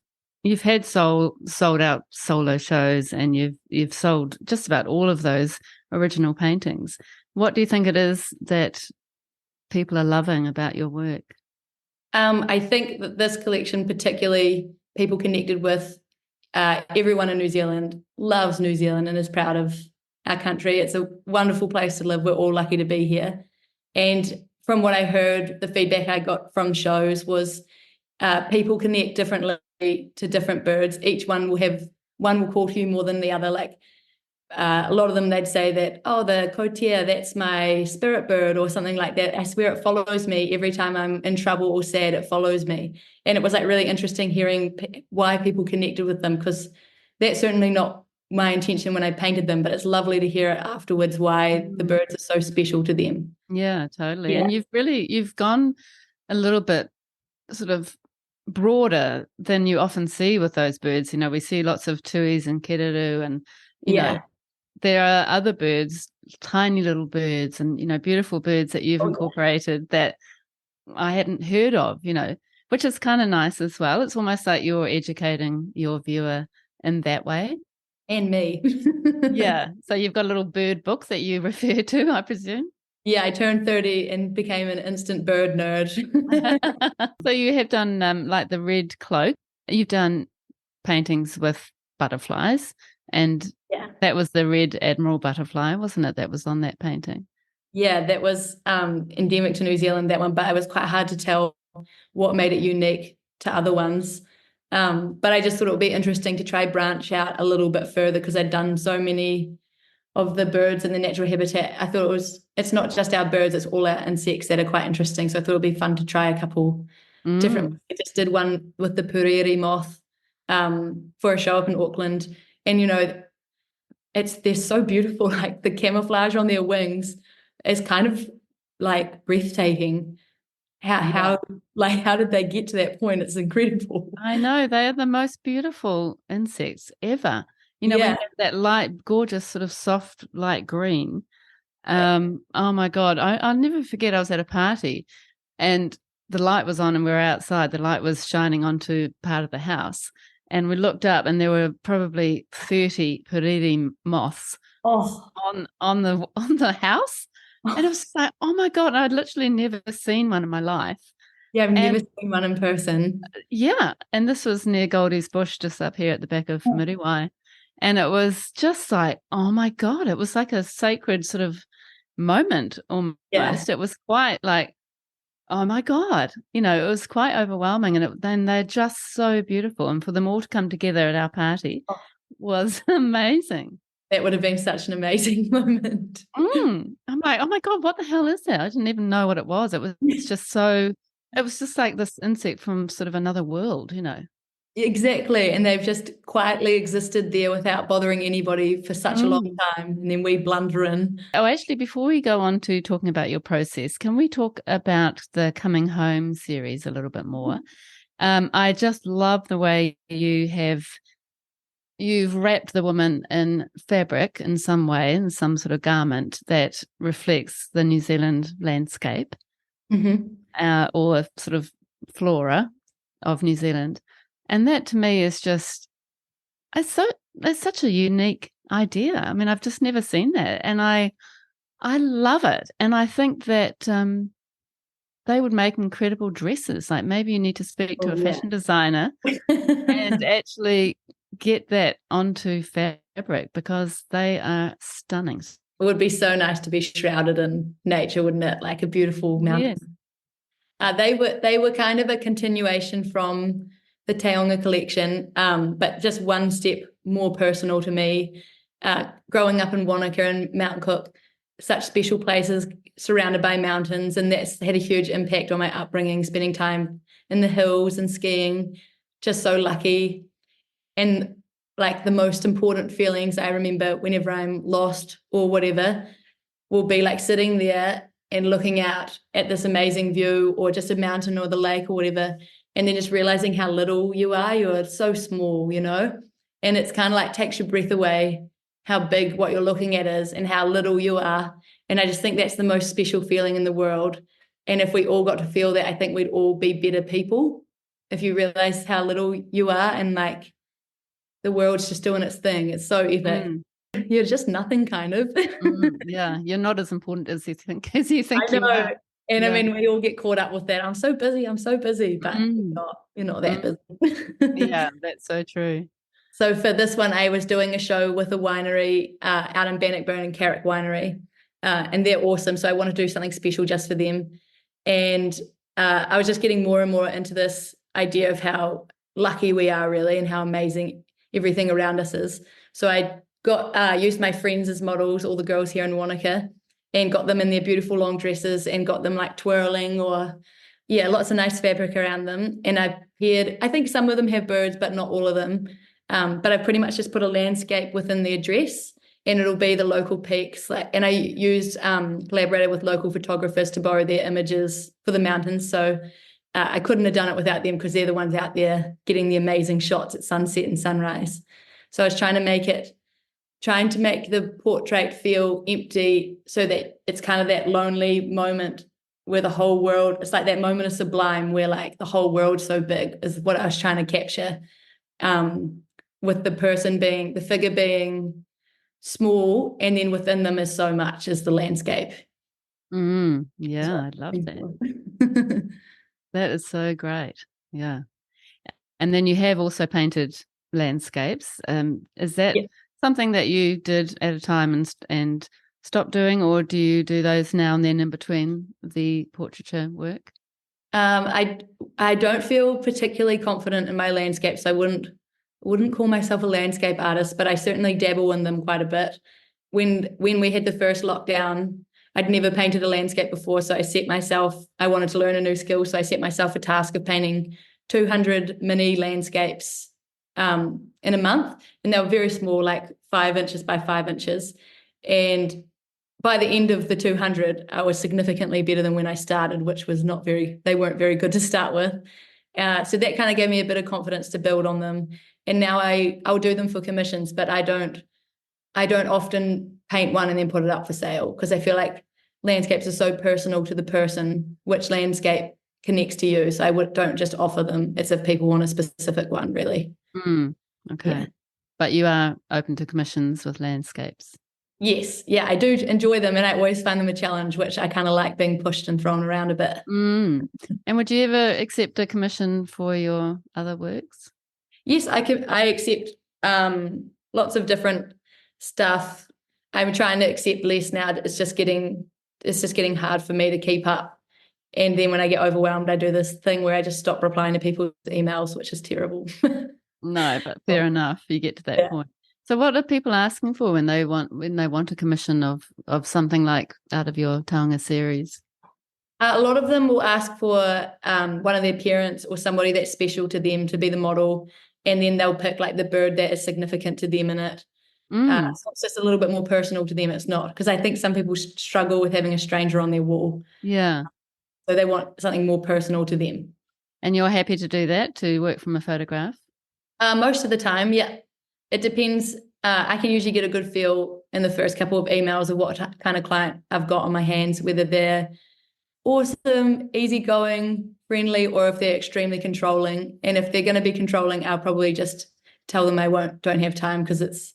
you've had sold out solo shows, and you've sold just about all of those original paintings. What do you think it is that people are loving about your work? I think that this collection, particularly, people connected with. Everyone in New Zealand loves New Zealand and is proud of our country. It's a wonderful place to live. We're all lucky to be here. And from what I heard, the feedback I got from shows was people connect differently to different birds. Each one will call to you more than the other. Like a lot of them, they'd say that, oh, the coatia, that's my spirit bird or something like that. I swear it follows me every time I'm in trouble or sad. It follows me. And it was like really interesting hearing why people connected with them, because that's certainly not my intention when I painted them, but it's lovely to hear it afterwards why the birds are so special to them. Yeah, totally. Yeah. And you've gone a little bit sort of broader than you often see with those birds. We see lots of tuis and keriru and You know, Yeah. there are other birds, tiny little birds and, beautiful birds that you've Oh, yeah. incorporated that I hadn't heard of, which is kind of nice as well. It's almost like you're educating your viewer in that way. And me. Yeah. So you've got a little bird book that you refer to, I presume. Yeah, I turned 30 and became an instant bird nerd. So you have done like the red cloak. You've done paintings with butterflies, and Yeah. that was the red admiral butterfly, wasn't it? That was on that painting. Yeah, that was endemic to New Zealand, that one, but it was quite hard to tell what made it unique to other ones. But I just thought it would be interesting to try branch out a little bit further because I'd done so many of the birds in the natural habitat. I thought it's not just our birds, it's all our insects that are quite interesting. So I thought it'd be fun to try a couple different. Mm. I just did one with the puriri moth for a show up in Auckland. And they're so beautiful. Like the camouflage on their wings is kind of like breathtaking. How Yeah. how how did they get to that point? It's incredible. I know they are the most beautiful insects ever. When Yeah. you have that light, gorgeous, sort of soft, light green. Oh my God. I'll never forget I was at a party and the light was on and we were outside. The light was shining onto part of the house. And we looked up and there were probably 30 periri moths Oh, on the house. And it was just like, oh my God, I'd literally never seen one in my life. yeah, I've never And seen one in person. yeah, and this was near Goldie's Bush, just up here at the back of Muriwai. And it was just like, oh my God, it was like a sacred sort of moment Yeah. almost. It was quite like, oh my God, it was quite overwhelming. And then they're just so beautiful. And for them all to come together at our party Oh, was amazing. that would have been such an amazing moment. I'm like, oh my God, what the hell is that? I didn't even know what it was. It was just like this insect from sort of another world. Exactly. And they've just quietly existed there without bothering anybody for such a long Mm. time. And then we blunder in. Oh, actually, before we go on to talking about your process, can we talk about the Coming Home series a little bit more? I just love the way you've wrapped the woman in fabric in some way, in some sort of garment that reflects the New Zealand landscape, Mm-hmm. or sort of flora of New Zealand. And that to me is just, it's such a unique idea. I mean, I've just never seen that. And I love it. And I think that they would make incredible dresses. Like maybe you need to speak to Oh, a yeah. fashion designer and actually get that onto fabric because they are stunning. It would be so nice to be shrouded in nature, wouldn't it? Like a beautiful mountain. Yes. They were kind of a continuation from the Taonga collection, but just one step more personal to me. Growing up in Wānaka and Mount Cook, such special places surrounded by mountains, and that's had a huge impact on my upbringing, spending time in the hills and skiing. Just so lucky. And like the most important feelings I remember whenever I'm lost or whatever will be like sitting there and looking out at this amazing view or just a mountain or the lake or whatever, and then just realizing how little you are. You're so small. And it's kind of like takes your breath away how big what you're looking at is and how little you are. And I just think that's the most special feeling in the world. And if we all got to feel that, I think we'd all be better people if you realize how little you are and like the world's just doing its thing. It's so epic. Mm, You're just nothing, kind of. yeah. You're not as important as you think I you know. are. And I Yeah. mean, we all get caught up with that. I'm so busy. I'm so busy, but Mm, you're not that mm, busy. yeah, that's so true. So for this one, I was doing a show with a winery out in Bannockburn and Carrick Winery, and they're awesome. So I want to do something special just for them. And I was just getting more and more into this idea of how lucky we are, really, and how amazing everything around us is. So I got used my friends as models, all the girls here in Wānaka, and got them in their beautiful long dresses and got them like twirling or, yeah, lots of nice fabric around them. And I paired, I think some of them have birds, but not all of them. But I pretty much just put a landscape within their dress and it'll be the local peaks. And I used collaborated with local photographers to borrow their images for the mountains. So I couldn't have done it without them because they're the ones out there getting the amazing shots at sunset and sunrise. So I was trying to make it trying to make the portrait feel empty so that it's kind of that lonely moment where the whole world, it's like that moment of sublime where like the whole world's so big is what I was trying to capture, with the figure being small, and then within them is so much as the landscape. Yeah, I love that. That is so great. Yeah. And then you have also painted landscapes. Is that Yeah. something that you did at a time and stopped doing, or do you do those now and then in between the portraiture work? I don't feel particularly confident in my landscapes. I wouldn't call myself a landscape artist, but I certainly dabble in them quite a bit. When we had the first lockdown, I'd never painted a landscape before, so I wanted to learn a new skill, so I set myself a task of painting 200 mini landscapes in a month, and they were very small, like 5 inches by 5 inches. And by the end of the 200, I was significantly better than when I started, which was they weren't very good to start with. So that kind of gave me a bit of confidence to build on them. And now I'll do them for commissions, but I don't often paint one and then put it up for sale, because I feel like landscapes are so personal to the person, which landscape connects to you. So don't just offer them. It's if people want a specific one, really. Okay. Yeah. But you are open to commissions with landscapes. Yes. Yeah, I do enjoy them, and I always find them a challenge, which I kind of like being pushed and thrown around a bit. And would you ever accept a commission for your other works? Yes, I accept lots of different stuff. I'm trying to accept less now. It's just getting hard for me to keep up. And then when I get overwhelmed, I do this thing where I just stop replying to people's emails, which is terrible. No, but fair enough. You get to that point. So what are people asking for when they want a commission of something like out of your Taonga series? A lot of them will ask for one of their parents or somebody that's special to them to be the model, and then they'll pick like the bird that is significant to them in it. So it's just a little bit more personal to them. It's not, because I think some people struggle with having a stranger on their wall. Yeah. So they want something more personal to them. And you're happy to do that, to work from a photograph? Most of the time, yeah. It depends. I can usually get a good feel in the first couple of emails of what kind of client I've got on my hands, whether they're awesome, easygoing, friendly, or if they're extremely controlling. And if they're going to be controlling, I'll probably just tell them don't have time, because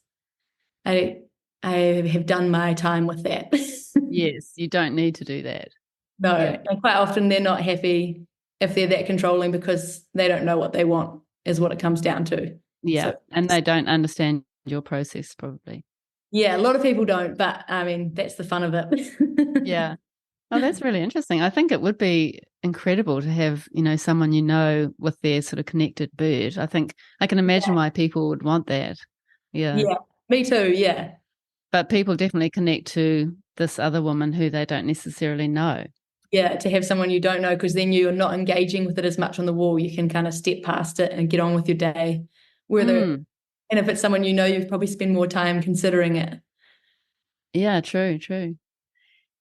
I have done my time with that. Yes, you don't need to do that. No, Yeah. and quite often they're not happy if they're that controlling, because they don't know what they want, is what it comes down to. Yeah, So, and they don't understand your process probably. yeah, a lot of people don't, but I mean, that's the fun of it. Yeah. Oh, that's really interesting. I think it would be incredible to have, someone with their sort of connected bird. I think I can imagine why people would want that. Yeah. Yeah, me too, yeah. But people definitely connect to this other woman who they don't necessarily know. Yeah, to have someone you don't know, because then you're not engaging with it as much on the wall. You can kind of step past it and get on with your day. And if it's someone you've probably spend more time considering it. Yeah, true.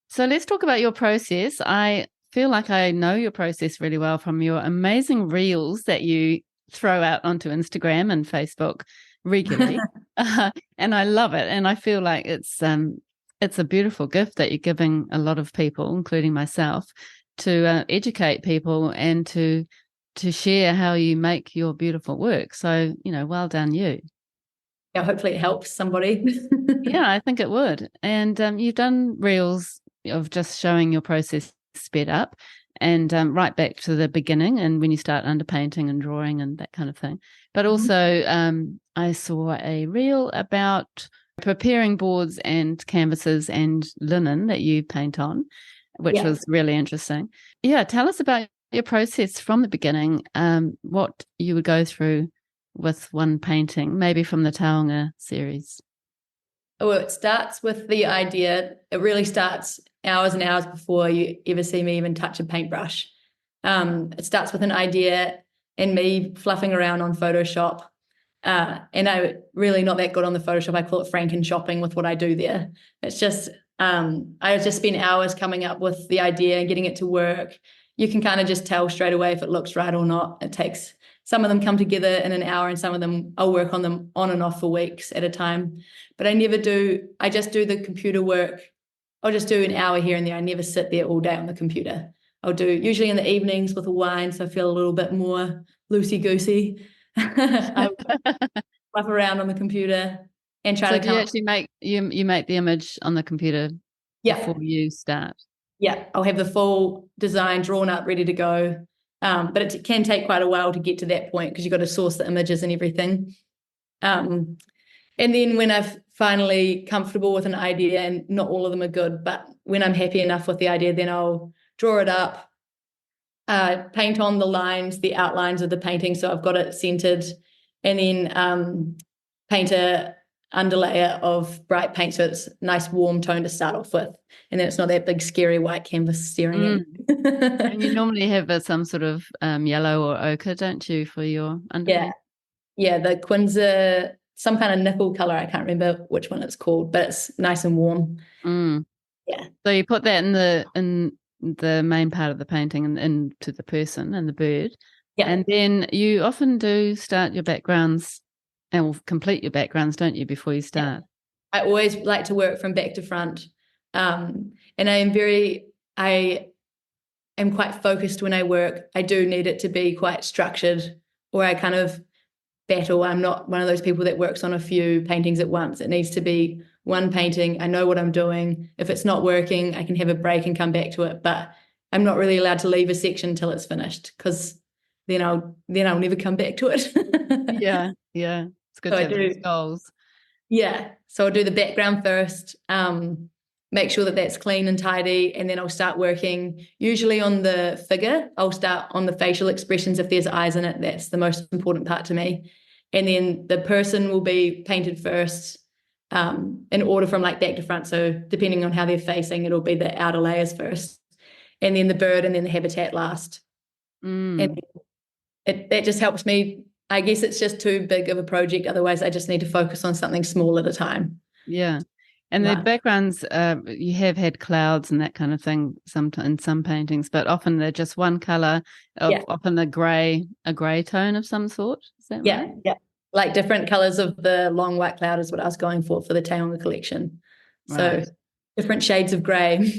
So let's talk about your process. I feel like I know your process really well from your amazing reels that you throw out onto Instagram and Facebook regularly. And I love it. And I feel like it's a beautiful gift that you're giving a lot of people, including myself, to educate people and to share how you make your beautiful work. So, well done you. Yeah, hopefully it helps somebody. Yeah, I think it would. And you've done reels of just showing your process sped up, and right back to the beginning and when you start underpainting and drawing and that kind of thing. But also I saw a reel about preparing boards and canvases and linen that you paint on, which was really interesting. Yeah, tell us about your process from the beginning, what you would go through with one painting, maybe from the Taonga series. Well, it starts with the idea. It really starts hours and hours before you ever see me even touch a paintbrush. It starts with an idea and me fluffing around on Photoshop. And I'm really not that good on the Photoshop. I call it Franken shopping with what I do there. It's just, I just spend hours coming up with the idea and getting it to work. You can kind of just tell straight away if it looks right or not. It takes some of them come together in an hour, and some of them I'll work on them on and off for weeks at a time. But I just do the computer work. I'll just do an hour here and there. I never sit there all day on the computer. I'll do usually in the evenings with a wine, so I feel a little bit more loosey-goosey. I fluff around on the computer and try So to do come you up. actually make you make the image on the computer before you start? Yeah, I'll have the full design drawn up, ready to go. But it can take quite a while to get to that point because you've got to source the images and everything. And then when I'm finally comfortable with an idea, and not all of them are good, but when I'm happy enough with the idea, then I'll draw it up, paint on the lines, the outlines of the painting, so I've got it centered, and then paint a underlayer of bright paint so it's nice warm tone to start off with, and then it's not that big scary white canvas staring at you. And you normally have some sort of yellow or ochre, don't you, for your underpaint? Yeah, the Quinza, some kind of nickel color. I can't remember which one it's called, but it's nice and warm. Yeah. So you put that in the main part of the painting and into the person and the bird. Yeah. And then you often do start your backgrounds and complete your backgrounds, don't you, before you start? Yeah. I always like to work from back to front. And I am quite focused when I work. I do need it to be quite structured, or I kind of battle. I'm not one of those people that works on a few paintings at once. It needs to be one painting. I know what I'm doing. If it's not working, I can have a break and come back to it. But I'm not really allowed to leave a section until it's finished, because then I'll never come back to it. Yeah. It's good to have those goals. Yeah. So I'll do the background first, make sure that that's clean and tidy, and then I'll start working usually on the figure. I'll start on the facial expressions. If there's eyes in it, that's the most important part to me. And then the person will be painted first, in order from like back to front. So depending on how they're facing, it'll be the outer layers first, and then the bird, and then the habitat last. And that just helps me. I guess it's just too big of a project. Otherwise, I just need to focus on something small at a time. Yeah. And the backgrounds, you have had clouds and that kind of thing in some paintings, but often they're just one color, often a gray tone of some sort. Is that right? Yeah. Like different colors of the long white cloud is what I was going for the Taonga collection. Right. So different shades of gray.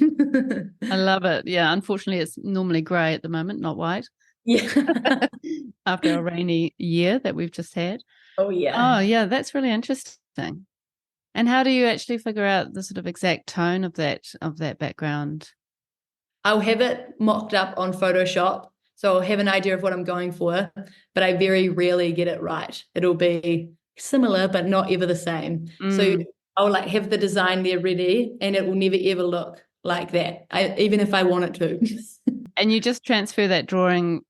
I love it. Yeah. Unfortunately, it's normally gray at the moment, not white. Yeah. After a rainy year that we've just had. Oh, yeah. Oh, yeah. That's really interesting. And how do you actually figure out the sort of exact tone of that background? I'll have it mocked up on Photoshop, so I'll have an idea of what I'm going for, but I very rarely get it right. It'll be similar, but not ever the same. So I'll like have the design there ready, and it will never ever look like that, even if I want it to. And you just transfer that drawing,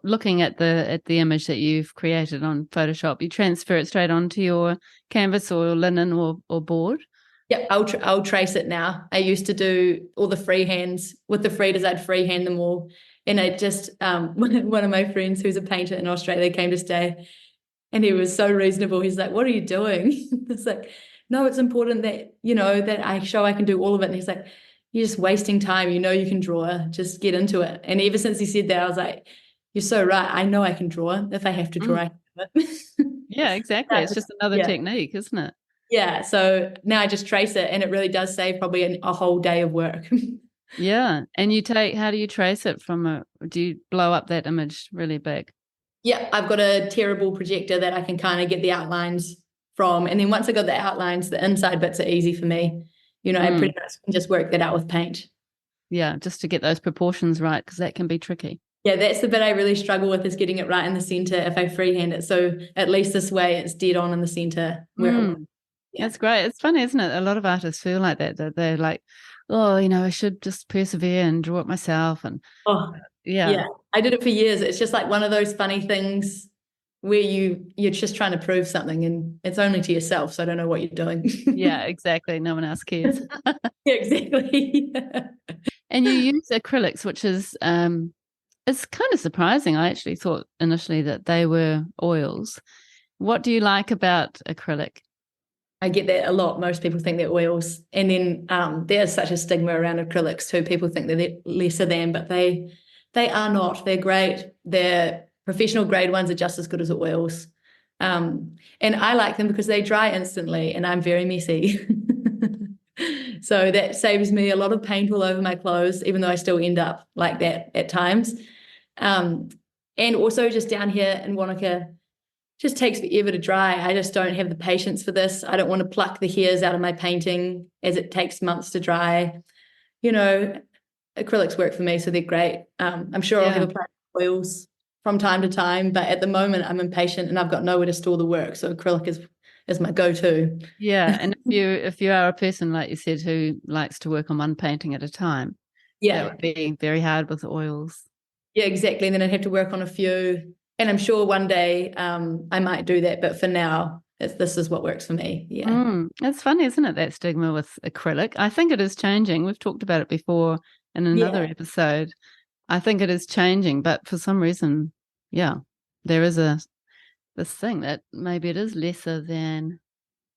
looking at the image that you've created on Photoshop, you transfer it straight onto your canvas or linen or board? Yeah, I'll trace it now. I used to do all the freehands. With the Fridas, I'd freehand them all. And I just, one of my friends who's a painter in Australia came to stay, and he was so reasonable. He's like, "What are you doing?" It's like, "No, it's important that, that I show I can do all of it." And he's like, "You're just wasting time. You can draw. Just get into it." And ever since he said that, I was like, "You're so right. I know I can draw. If I have to draw, I can do it." Yeah, exactly. It's just another technique, isn't it? Yeah. So now I just trace it, and it really does save probably a whole day of work. Yeah. And how do you trace it do you blow up that image really big? Yeah, I've got a terrible projector that I can kind of get the outlines from. And then once I got the outlines, the inside bits are easy for me. I pretty much can just work that out with paint. Yeah, just to get those proportions right, because that can be tricky. Yeah, that's the bit I really struggle with, is getting it right in the center if I freehand it. So at least this way it's dead on in the center. That's great. It's funny, isn't it? A lot of artists feel like that they're like, oh, I should just persevere and draw it myself. And yeah, I did it for years. It's just like one of those funny things where you're just trying to prove something, and it's only to yourself, so I don't know what you're doing. Yeah, exactly. No one else cares. Yeah, exactly. And you use acrylics, which is it's kind of surprising. I actually thought initially that they were oils. What do you like about acrylic? I get that a lot. Most people think they're oils. And then there's such a stigma around acrylics too. People think they're lesser than, but they are not. They're great. They're professional grade ones are just as good as oils. And I like them because they dry instantly and I'm very messy. So that saves me a lot of paint all over my clothes, even though I still end up like that at times. And also just down here in Wānaka, just takes forever to dry. I just don't have the patience for this. I don't want to pluck the hairs out of my painting as it takes months to dry. You know, acrylics work for me, so they're great. I'm sure I'll have a play with oils from time to time, but at the moment I'm impatient and I've got nowhere to store the work, so acrylic is my go-to. Yeah, and if you are a person, like you said, who likes to work on one painting at a time, that would be very hard with oils. Yeah, exactly. And then I'd have to work on a few. And I'm sure one day I might do that, but for now, this is what works for me. Yeah. It's funny, isn't it, that stigma with acrylic? I think it is changing. We've talked about it before in another episode. I think it is changing, but for some reason, there is this thing that maybe it is lesser than.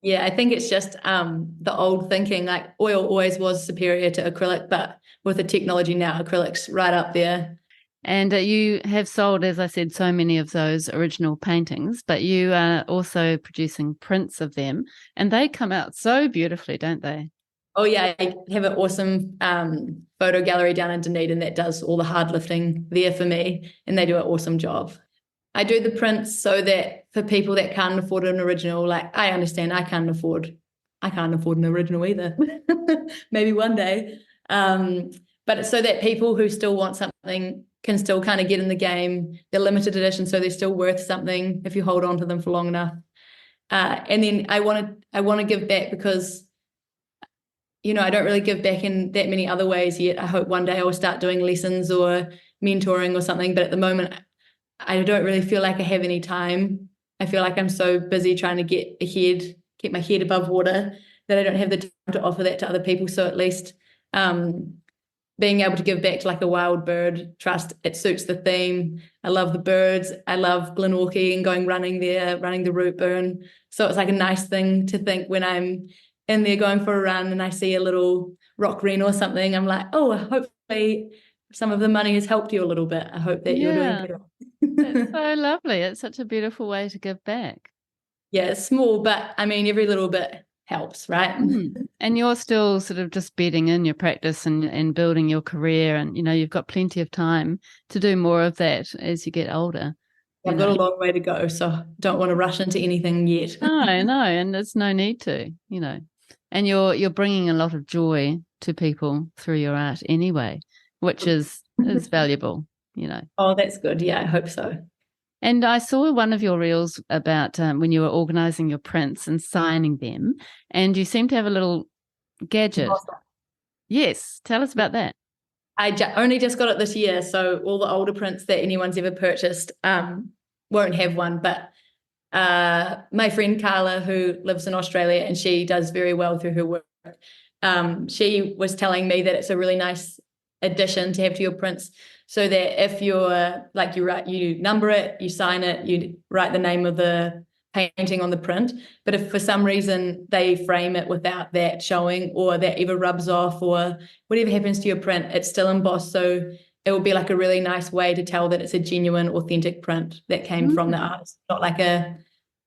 Yeah, I think it's just the old thinking, like oil always was superior to acrylic, but with the technology now, acrylic's right up there. And you have sold, as I said, so many of those original paintings, but you are also producing prints of them, and they come out so beautifully, don't they? Oh, yeah, I have an awesome photo gallery down in Dunedin that does all the hard lifting there for me, and they do an awesome job. I do the prints so that for people that can't afford an original, like I understand I can't afford an original either. Maybe one day. But it's so that people who still want something can still kind of get in the game. They're limited edition, so they're still worth something if you hold on to them for long enough. And then I want to give back because, you know, I don't really give back in that many other ways yet. I hope one day I will start doing lessons or mentoring or something. But at the moment, I don't really feel like I have any time. I feel like I'm so busy trying to get my head above water that I don't have the time to offer that to other people. So at least being able to give back to like a wild bird trust, it suits the theme. I love the birds. I love Glenorchy and going running there, running the root burn. So it's like a nice thing to think when I'm in there going for a run and I see a little rock wren or something. I'm like, oh, hopefully some of the money has helped you a little bit. I hope that you're doing better. It's so lovely. It's such a beautiful way to give back. Yeah, it's small, but I mean, every little bit helps, right? And you're still sort of just bedding in your practice and building your career, and you know you've got plenty of time to do more of that as you get older. I've got a long way to go, so don't want to rush into anything yet. No, and there's no need to, you know. And you're bringing a lot of joy to people through your art anyway, which is valuable, you know. Oh, that's good. Yeah, I hope so. And I saw one of your reels about when you were organising your prints and signing them, and you seem to have a little gadget. Yes, tell us about that. I only just got it this year, so all the older prints that anyone's ever purchased won't have one. But my friend Carla, who lives in Australia, and she does very well through her work, she was telling me that it's a really nice addition to have to your prints, so that if you're like you number it, you sign it, you write the name of the painting on the print. But if for some reason they frame it without that showing, or that ever rubs off, or whatever happens to your print, it's still embossed. So it will be like a really nice way to tell that it's a genuine, authentic print that came from the artist, not like a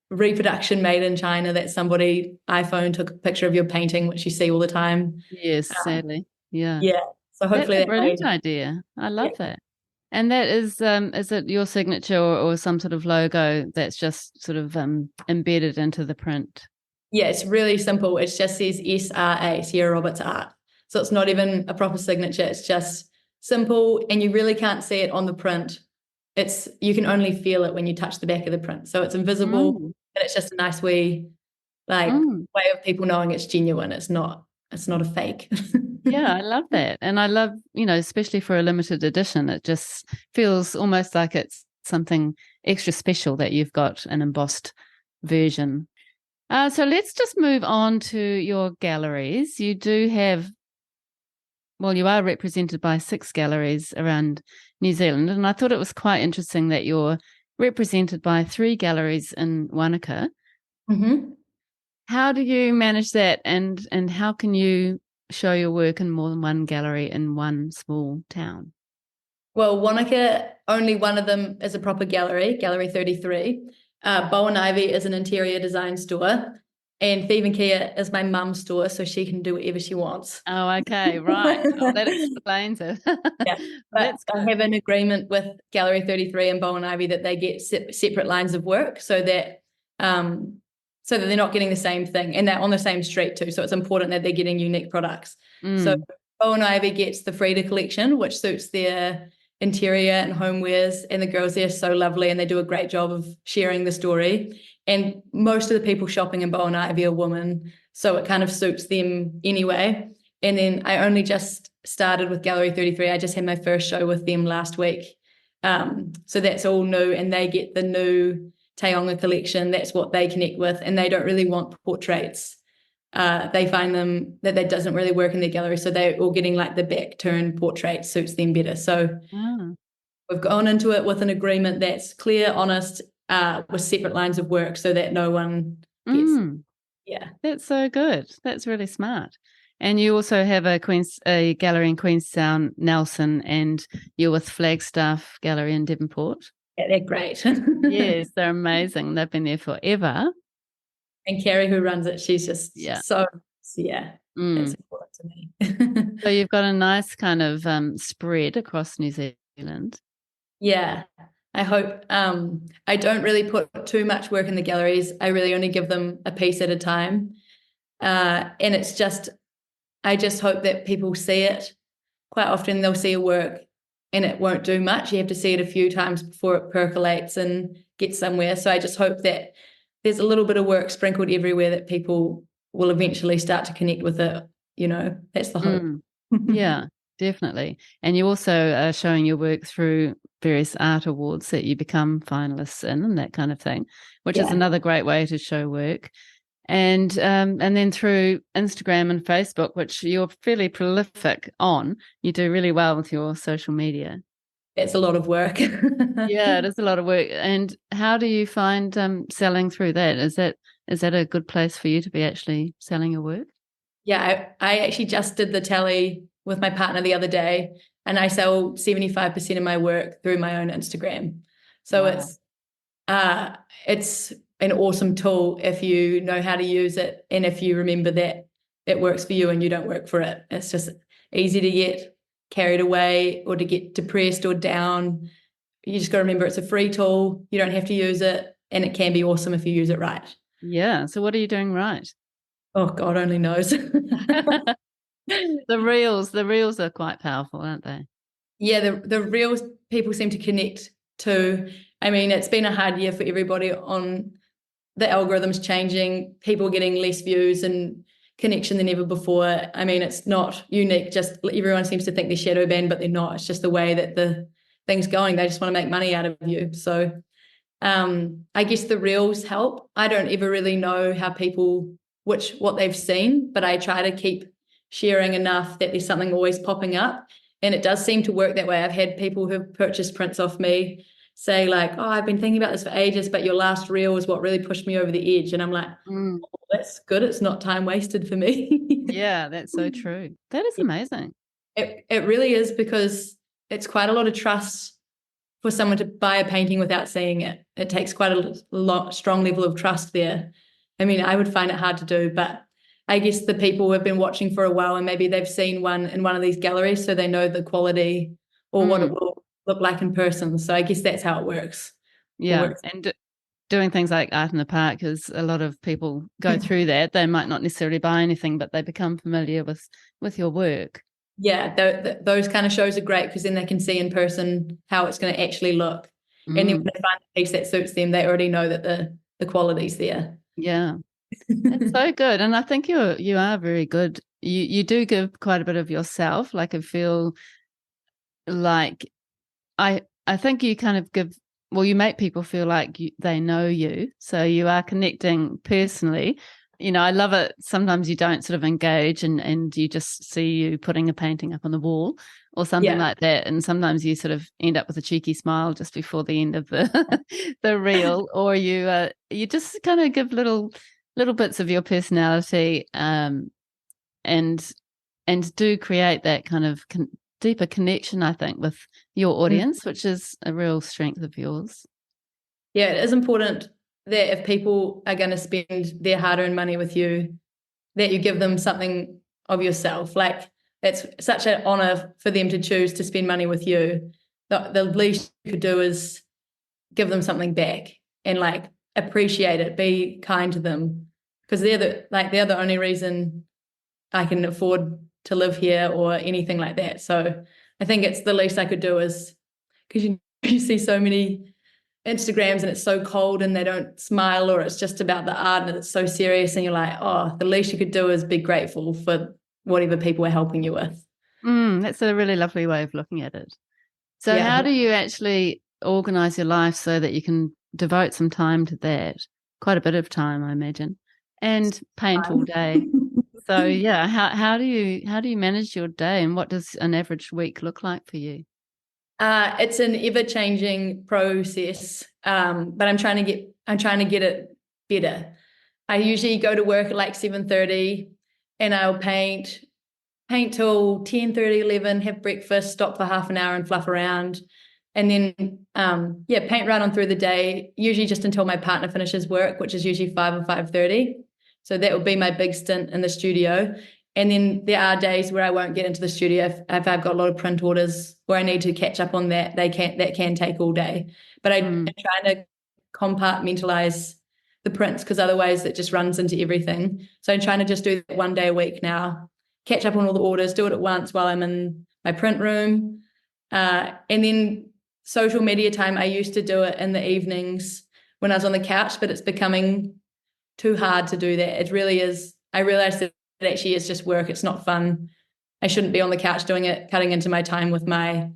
reproduction made in China that somebody iPhone took a picture of your painting, which you see all the time. Yes, sadly. Yeah. So hopefully that's a brilliant idea. I love that. And that is it your signature or some sort of logo that's just sort of embedded into the print? Yeah, it's really simple. It just says SRA, Sierra Roberts Art. So it's not even a proper signature. It's just simple, and you really can't see it on the print. You can only feel it when you touch the back of the print. So it's invisible, and it's just a nice way of people knowing it's genuine. It's not a fake. Yeah, I love that. And I love, especially for a limited edition, it just feels almost like it's something extra special that you've got an embossed version. So let's just move on to your galleries. You do have, you are represented by 6 galleries around New Zealand. And I thought it was quite interesting that you're represented by 3 galleries in Wānaka. Mm-hmm. How do you manage that, and how can you show your work in more than one gallery in one small town? Well, Wānaka only one of them is a proper gallery, Gallery 33. Bow and Ivy is an interior design store, and Thief and Kia is my mum's store, so she can do whatever she wants. Oh, okay, right. Oh, that explains it. Yeah, but That's good. I have an agreement with Gallery 33 and Bow and Ivy that they get separate lines of work so that they're not getting the same thing, and they're on the same street too. So it's important that they're getting unique products. So Bow and Ivy gets the Frida collection, which suits their interior and homewares, and the girls there are so lovely, and they do a great job of sharing the story. And most of the people shopping in Bow and Ivy are women, so it kind of suits them anyway. And then I only just started with Gallery 33. I just had my first show with them last week. So that's all new, and they get the new Taonga collection. That's what they connect with, and they don't really want portraits. They find them that doesn't really work in their gallery, so they're all getting like the back turn portrait suits them better. So we've gone into it with an agreement that's clear, honest, with separate lines of work, so that no one gets. Yeah, that's so good. That's really smart. And you also have a gallery in Queenstown, Nelson, and you're with Flagstaff Gallery in Devonport. Yeah, they're great. Yes, they're amazing. They've been there forever. And Carrie, who runs it, she's just so that's important to me. So you've got a nice kind of spread across New Zealand. Yeah, I hope. I don't really put too much work in the galleries. I really only give them a piece at a time. And it's just, I just hope that people see it. Quite often they'll see a work and it won't do much. You have to see it a few times before it percolates and gets somewhere. So I just hope that there's a little bit of work sprinkled everywhere that people will eventually start to connect with it. You know, that's the hope. Yeah, definitely. And you also are showing your work through various art awards that you become finalists in and that kind of thing, which is another great way to show work. And then through Instagram and Facebook, which you're fairly prolific on, you do really well with your social media. It's a lot of work. Yeah, it is a lot of work. And how do you find selling through that? Is that a good place for you to be actually selling your work? Yeah, I actually just did the tally with my partner the other day, and I sell 75% of my work through my own Instagram. So it's an awesome tool if you know how to use it, and if you remember that it works for you and you don't work for it. It's just easy to get carried away or to get depressed or down. You just got to remember it's a free tool. You don't have to use it, and it can be awesome if you use it right. Yeah. So what are you doing right? Oh, God only knows. The reels are quite powerful, aren't they? Yeah, the reels people seem to connect to. I mean, it's been a hard year for everybody on the algorithms changing, people getting less views and connection than ever before. I mean, it's not unique, just everyone seems to think they're shadow banned, but they're not. It's just the way that the thing's going. They just want to make money out of you. So I guess the reels help. I don't ever really know how people, what they've seen, but I try to keep sharing enough that there's something always popping up. And it does seem to work that way. I've had people who've purchased prints off me say like, oh, I've been thinking about this for ages, but your last reel is what really pushed me over the edge. And I'm like, oh, that's good. It's not time wasted for me. Yeah, that's so true. That is amazing. It really is, because it's quite a lot of trust for someone to buy a painting without seeing it. It takes quite a strong level of trust there. I mean, I would find it hard to do, but I guess the people who have been watching for a while and maybe they've seen one in one of these galleries, so they know the quality or what it will look like in person. So I guess that's how it works. Yeah, and doing things like art in the park is a lot of people go through that. They might not necessarily buy anything, but they become familiar with your work. Yeah, those kind of shows are great because then they can see in person how it's going to actually look. And then when they find a piece that suits them, they already know that the quality's there. Yeah. It's so good. And I think you are very good. You do give quite a bit of yourself. Like I feel like I think you kind of you make people feel like they know you. So you are connecting personally. You know, I love it. Sometimes you don't sort of engage and you just see you putting a painting up on the wall or something like that. And sometimes you sort of end up with a cheeky smile just before the end of the reel, or you just kind of give little bits of your personality and do create that kind of deeper connection, I think, with your audience, which is a real strength of yours. Yeah, it is important that if people are going to spend their hard-earned money with you, that you give them something of yourself. Like, it's such an honor for them to choose to spend money with you. The least you could do is give them something back and like appreciate it, be kind to them, because they're the only reason I can afford to live here or anything like that. So I think it's the least I could do, is because you see so many Instagrams and it's so cold and they don't smile, or it's just about the art and it's so serious, and you're like, oh, the least you could do is be grateful for whatever people are helping you with. That's a really lovely way of looking at it. So Yeah. how do you actually organize your life so that you can devote some time to that? Quite a bit of time, I imagine, and paint all day. So yeah, how do you manage your day, and what does an average week look like for you? It's an ever-changing process, but I'm trying to get it better. I usually go to work at like 7:30, and I'll paint till 10:30, 11, have breakfast, stop for half an hour and fluff around, and then paint right on through the day, usually just until my partner finishes work, which is usually 5 or 5:30. So that would be my big stint in the studio. And then there are days where I won't get into the studio if I've got a lot of print orders where I need to catch up on that. That can take all day. But I'm trying to compartmentalize the prints, because otherwise it just runs into everything. So I'm trying to just do that one day a week now, catch up on all the orders, do it at once while I'm in my print room. And then social media time, I used to do it in the evenings when I was on the couch, but it's becoming too hard to do that. It really is. I realized that it actually is just work. It's not fun. I shouldn't be on the couch doing it, cutting into my time with my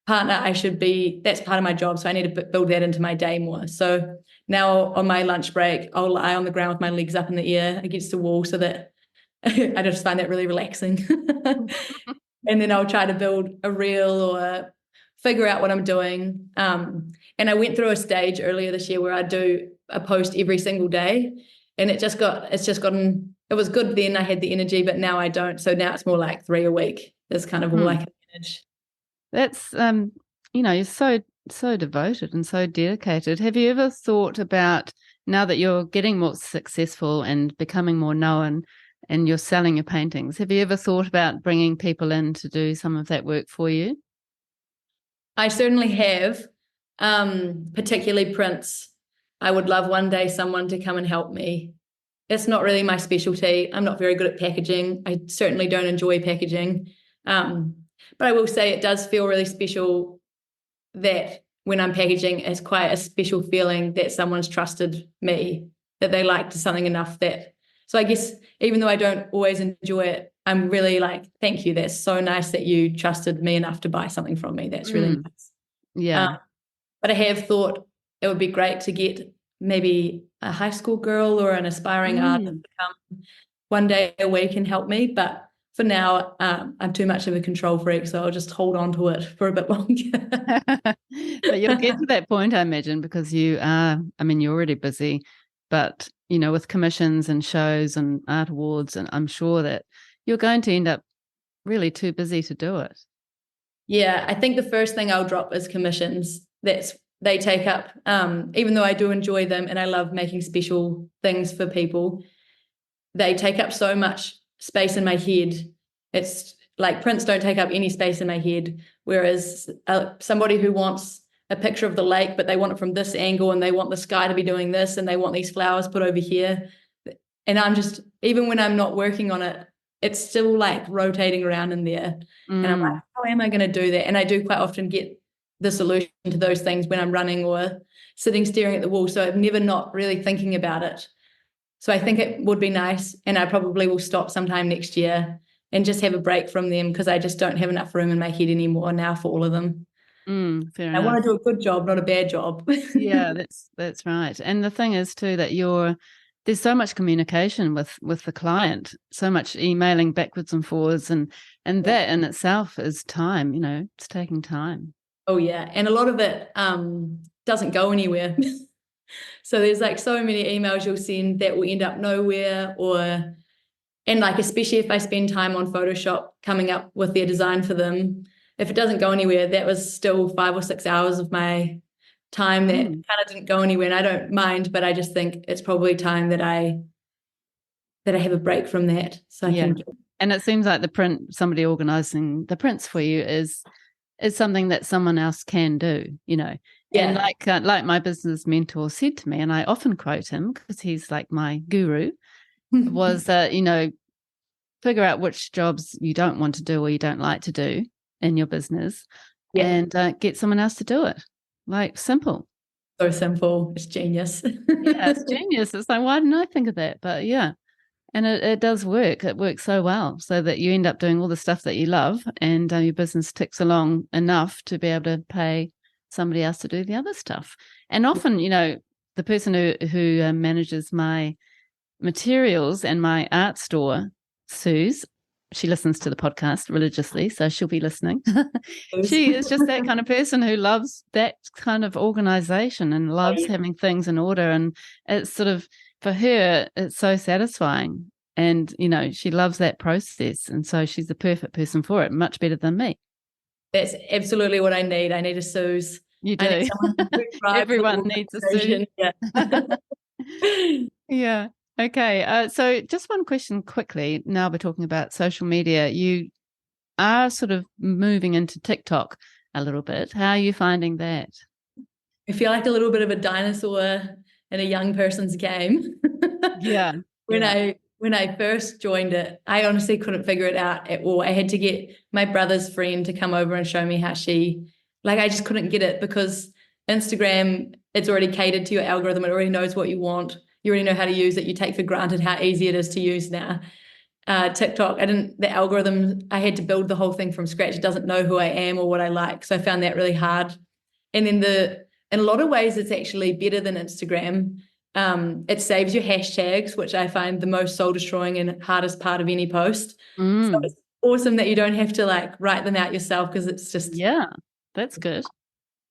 partner. That's part of my job. So I need to build that into my day more. So now on my lunch break, I'll lie on the ground with my legs up in the air against the wall, so that I just find that really relaxing. And then I'll try to build a reel or figure out what I'm doing. And I went through a stage earlier this year where I do a post every single day. And it was good then, I had the energy, but now I don't. So now it's more like 3 a week is kind of all I can manage. That's you're so devoted and so dedicated. Have you ever thought about, now that you're getting more successful and becoming more known and you're selling your paintings, have you ever thought about bringing people in to do some of that work for you? I certainly have, particularly prints. I would love one day someone to come and help me. It's not really my specialty. I'm not very good at packaging. I certainly don't enjoy packaging. But I will say it does feel really special that when I'm packaging, it's quite a special feeling that someone's trusted me, that they liked something enough that. So I guess even though I don't always enjoy it, I'm really like, thank you. That's so nice that you trusted me enough to buy something from me. That's really nice. Yeah. But I have thought it would be great to get maybe a high school girl or an aspiring artist to come one day a week and help me. But for now, I'm too much of a control freak, so I'll just hold on to it for a bit longer. But you'll get to that point, I imagine, because you're already busy, but, with commissions and shows and art awards, and I'm sure that you're going to end up really too busy to do it. Yeah, I think the first thing I'll drop is commissions. They take up, even though I do enjoy them and I love making special things for people, they take up so much space in my head. It's like prints don't take up any space in my head, whereas somebody who wants a picture of the lake, but they want it from this angle and they want the sky to be doing this and they want these flowers put over here. And I'm just, even when I'm not working on it, it's still like rotating around in there. And I'm like, how am I going to do that? And I do quite often get the solution to those things when I'm running or sitting staring at the wall. So I'm never not really thinking about it. So I think it would be nice, and I probably will stop sometime next year and just have a break from them, because I just don't have enough room in my head anymore now for all of them. Fair enough. I want to do a good job, not a bad job. Yeah, that's right. And the thing is too that there's so much communication with the client, so much emailing backwards and forwards, and that in itself is time. It's taking time. Oh yeah, and a lot of it doesn't go anywhere. So there's like so many emails you'll send that will end up nowhere, and like especially if I spend time on Photoshop coming up with their design for them, if it doesn't go anywhere, that was still 5 or 6 hours of my time that kind of didn't go anywhere. And I don't mind, but I just think it's probably time that I have a break from that, so I can. And it seems like somebody organising the prints for you is something that someone else can do, you know. And like my business mentor said to me, and I often quote him because he's like my guru, was that, you know, figure out which jobs you don't want to do or you don't like to do in your business, and get someone else to do it. Like, simple. So simple. It's genius. Yeah, it's genius. It's like, why didn't I think of that? But yeah. And it does work. It works so well so that you end up doing all the stuff that you love, and your business ticks along enough to be able to pay somebody else to do the other stuff. And often, you know, the person who manages my materials and my art store, Suze, she listens to the podcast religiously, so she'll be listening. She is just that kind of person who loves that kind of organization and loves having things in order. And it's sort of, for her, it's so satisfying. And, you know, she loves that process. And so she's the perfect person for it, much better than me. That's absolutely what I need. I need a Suze. You do. Everyone needs a Suze. Yeah. Yeah. Okay. So just one question quickly. Now we're talking about social media. You are sort of moving into TikTok a little bit. How are you finding that? I feel like a little bit of a dinosaur in a young person's game. Yeah. When I first joined it, I honestly couldn't figure it out at all. I had to get my brother's friend to come over and show me how I just couldn't get it, because Instagram, it's already catered to your algorithm. It already knows what you want. You already know how to use it. You take for granted how easy it is to use now. TikTok, the algorithm, I had to build the whole thing from scratch. It doesn't know who I am or what I like. So I found that really hard. And then in a lot of ways, it's actually better than Instagram. It saves your hashtags, which I find the most soul destroying and hardest part of any post. So it's awesome that you don't have to write them out yourself, because it's just. Yeah, that's good.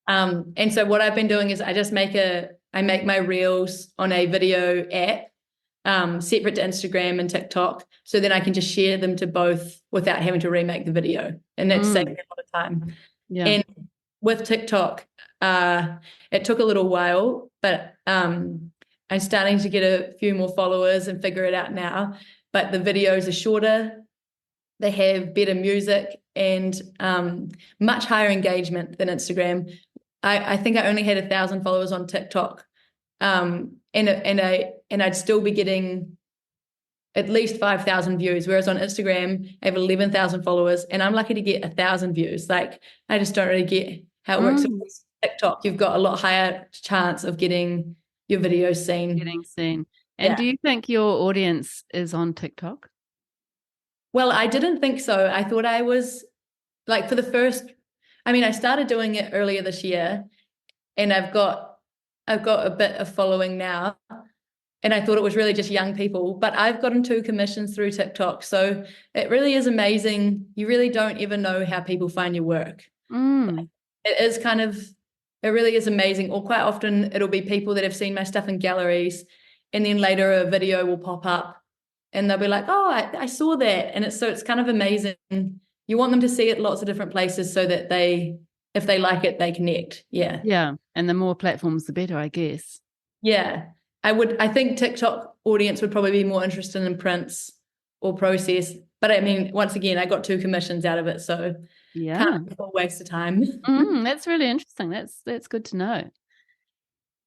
And so what I've been doing is I make my reels on a video app, separate to Instagram and TikTok, so then I can just share them to both without having to remake the video, and that's saving a lot of time. Yeah. And with TikTok, it took a little while, but I'm starting to get a few more followers and figure it out now. But the videos are shorter, they have better music, and much higher engagement than Instagram. I think I only had 1,000 followers on TikTok, and I'd still be getting at least 5,000 views, whereas on Instagram I have 11,000 followers, and I'm lucky to get 1,000 views. I just don't really get how it works. With TikTok, you've got a lot higher chance of getting your videos seen. And do you think your audience is on TikTok? Well, I didn't think so. I thought I was for the first. I started doing it earlier this year, and I've got a bit of following now, and I thought it was really just young people. But I've gotten 2 commissions through TikTok, so it really is amazing. You really don't ever know how people find your work. It really is amazing. Or quite often it'll be people that have seen my stuff in galleries, and then later a video will pop up, and they'll be like, "Oh, I saw that," and it's kind of amazing. You want them to see it lots of different places so that if they like it, they connect. Yeah. Yeah. And the more platforms, the better, I guess. Yeah. I think TikTok audience would probably be more interested in prints or process. But once again, I got 2 commissions out of it. So can't be a waste of time. That's really interesting. That's good to know.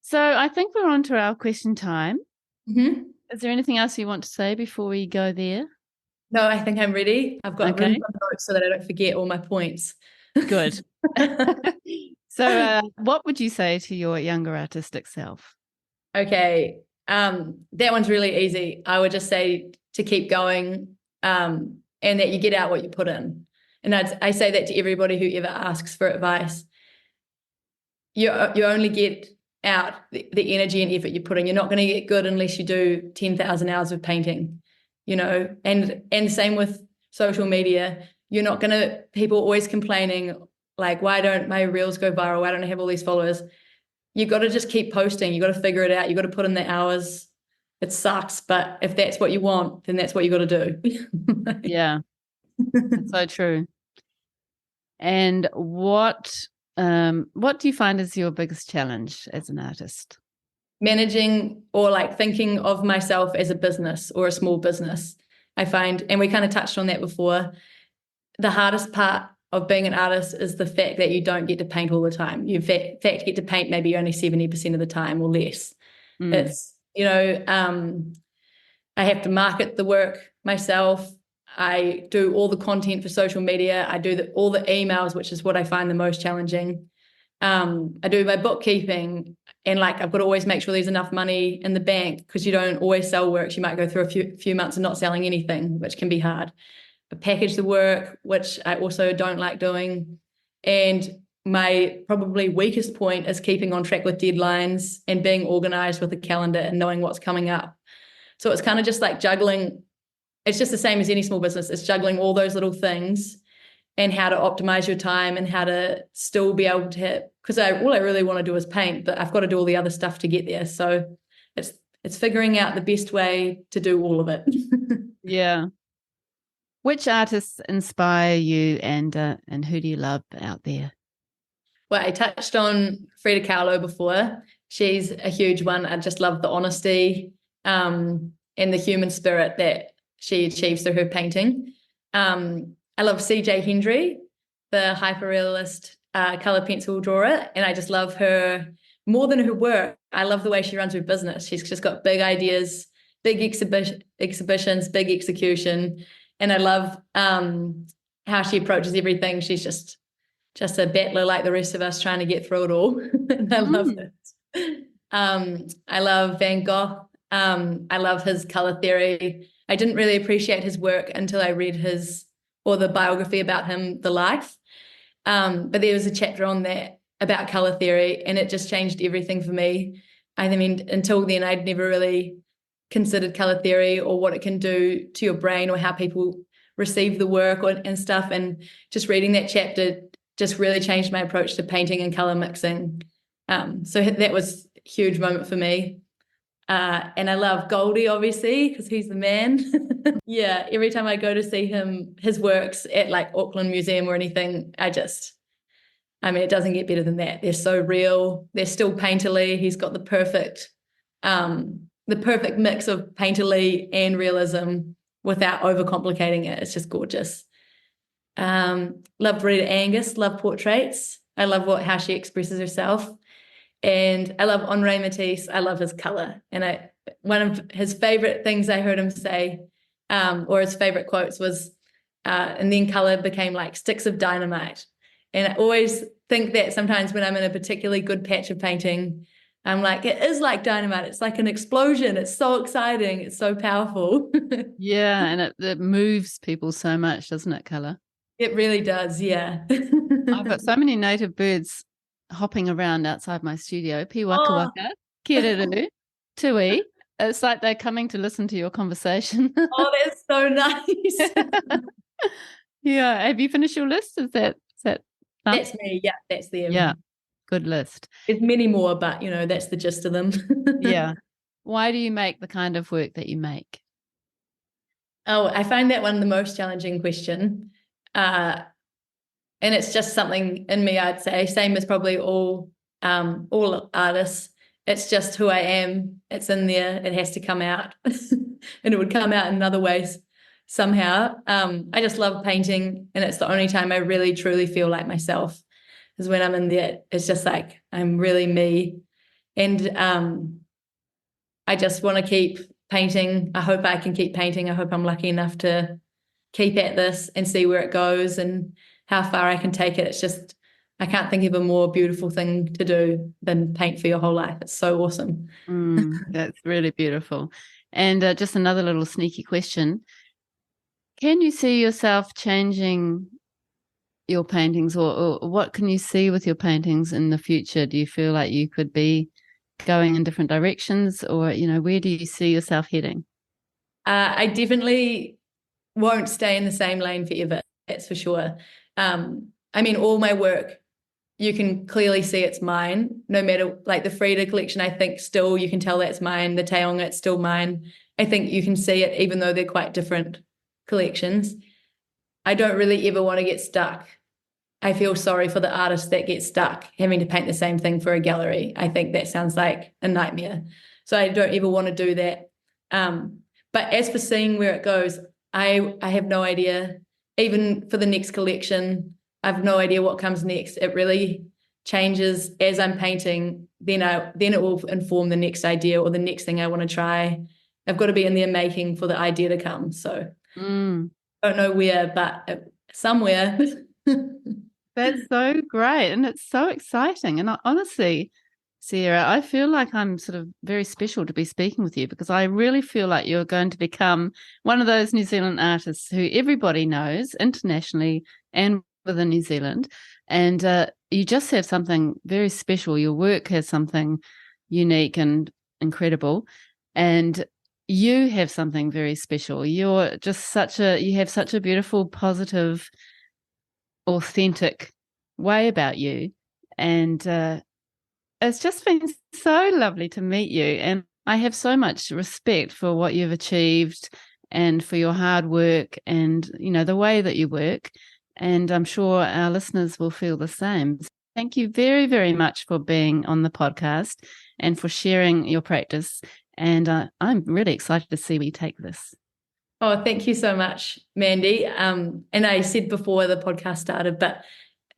So I think we're on to our question time. Mm-hmm. Is there anything else you want to say before we go there? No, I think I'm ready. I've got really fun notes so that I don't forget all my points. Good. So what would you say to your younger artistic self? Okay. That one's really easy. I would just say to keep going, and that you get out what you put in. And I say that to everybody who ever asks for advice. You only get out the energy and effort you put in. You're not going to get good unless you do 10,000 hours of painting, and same with social media. You're not going to, people always complaining, why don't my reels go viral? Why don't I have all these followers? You got to just keep posting. You got to figure it out. You got to put in the hours. It sucks, but if that's what you want, then that's what you got to do. Yeah, that's so true. And what do you find is your biggest challenge as an artist? Managing or like thinking of myself as a business or a small business. I find, and we kind of touched on that before, the hardest part of being an artist is the fact that you don't get to paint all the time. You in fact get to paint maybe only 70% of the time or less. It's, I have to market the work myself. I do all the content for social media. I do all the emails, which is what I find the most challenging. I do my bookkeeping, and like I've got to always make sure there's enough money in the bank because you don't always sell works. You might go through a few months of not selling anything, which can be hard. I package the work, which I also don't like doing. And my probably weakest point is keeping on track with deadlines and being organized with a calendar and knowing what's coming up. So it's kind of just like juggling. It's just the same as any small business. It's juggling all those little things and how to optimize your time and how to still be able to, because all I really want to do is paint, but I've got to do all the other stuff to get there. So it's figuring out the best way to do all of it. Yeah. Which artists inspire you, and who do you love out there? Well, I touched on Frida before. She's a huge one. I just love the honesty and the human spirit that she achieves through her painting. I love CJ Hendry, the hyperrealist color pencil drawer, and I just love her more than her work. I love the way she runs her business. She's just got big ideas, big exhibitions, big execution, and I love how she approaches everything. She's just a battler like the rest of us trying to get through it all. And I love it. I love Van Gogh. I love his color theory. I didn't really appreciate his work until I read the biography about him, The Life. But there was a chapter on that about color theory, and it just changed everything for me. I mean, until then, I'd never really considered color theory or what it can do to your brain or how people receive the work and stuff. And just reading that chapter just really changed my approach to painting and color mixing. So that was a huge moment for me. And I love Goldie, obviously, because he's the man. Yeah, every time I go to see his works at like Auckland Museum or anything, it doesn't get better than that. They're so real. They're still painterly. He's got the perfect mix of painterly and realism without overcomplicating it. It's just gorgeous. Love Rita Angus, love portraits. I love how she expresses herself. And I love Henri Matisse. I love his color. And one of his favorite things I heard him say, or his favorite quotes was, and then color became like sticks of dynamite. And I always think that sometimes when I'm in a particularly good patch of painting, I'm like, it is like dynamite. It's like an explosion. It's so exciting. It's so powerful. Yeah, and it moves people so much, doesn't it, color? It really does, yeah. I've got so many native birds hopping around outside my studio. Waka waka, kiruru, tui. It's like they're coming to listen to your conversation. Oh, that's so nice. Yeah. Have you finished your list? Is that fun? That's me. Yeah, that's them. Yeah. Good list. There's many more, but that's the gist of them. Yeah. Why do you make the kind of work that you make? Oh, I find that one the most challenging question. And it's just something in me, I'd say, same as probably all artists. It's just who I am. It's in there. It has to come out. And it would come out in other ways somehow. I just love painting, and it's the only time I really truly feel like myself is when I'm in there. It's just like I'm really me. And I just want to keep painting. I hope I can keep painting. I hope I'm lucky enough to keep at this and see where it goes and how far I can take it. It's just, I can't think of a more beautiful thing to do than paint for your whole life. It's so awesome. That's really beautiful. And just another little sneaky question. Can you see yourself changing your paintings, or what can you see with your paintings in the future? Do you feel like you could be going in different directions, or, where do you see yourself heading? I definitely won't stay in the same lane forever. That's for sure. All my work, you can clearly see it's mine, no matter, like the Frida collection, I think still you can tell that's mine. The Taonga, it's still mine. I think you can see it even though they're quite different collections. I don't really ever want to get stuck I feel sorry for the artist that gets stuck having to paint the same thing for a gallery. I think that sounds like a nightmare. So I don't ever want to do that. But as for seeing where it goes, I have no idea. Even for the next collection, I have no idea what comes next. It really changes as I'm painting. Then it will inform the next idea or the next thing I want to try. I've got to be in there making for the idea to come. So I don't know where, but somewhere. That's so great. And it's so exciting. And honestly, Sierra, I feel like I'm sort of very special to be speaking with you because I really feel like you're going to become one of those New Zealand artists who everybody knows internationally and within New Zealand. And you just have something very special. Your work has something unique and incredible. And you have something very special. You're just you have such a beautiful, positive, authentic way about you. And it's just been so lovely to meet you. And I have so much respect for what you've achieved and for your hard work and, the way that you work. And I'm sure our listeners will feel the same. Thank you very, very much for being on the podcast and for sharing your practice. And I'm really excited to see where you take this. Oh, thank you so much, Mandy. And I said before the podcast started, but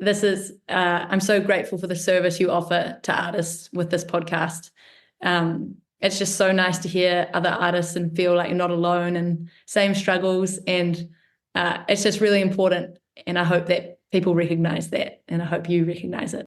this is, I'm so grateful for the service you offer to artists with this podcast. It's just so nice to hear other artists and feel like you're not alone and same struggles. And it's just really important. And I hope that people recognize that. And I hope you recognize it.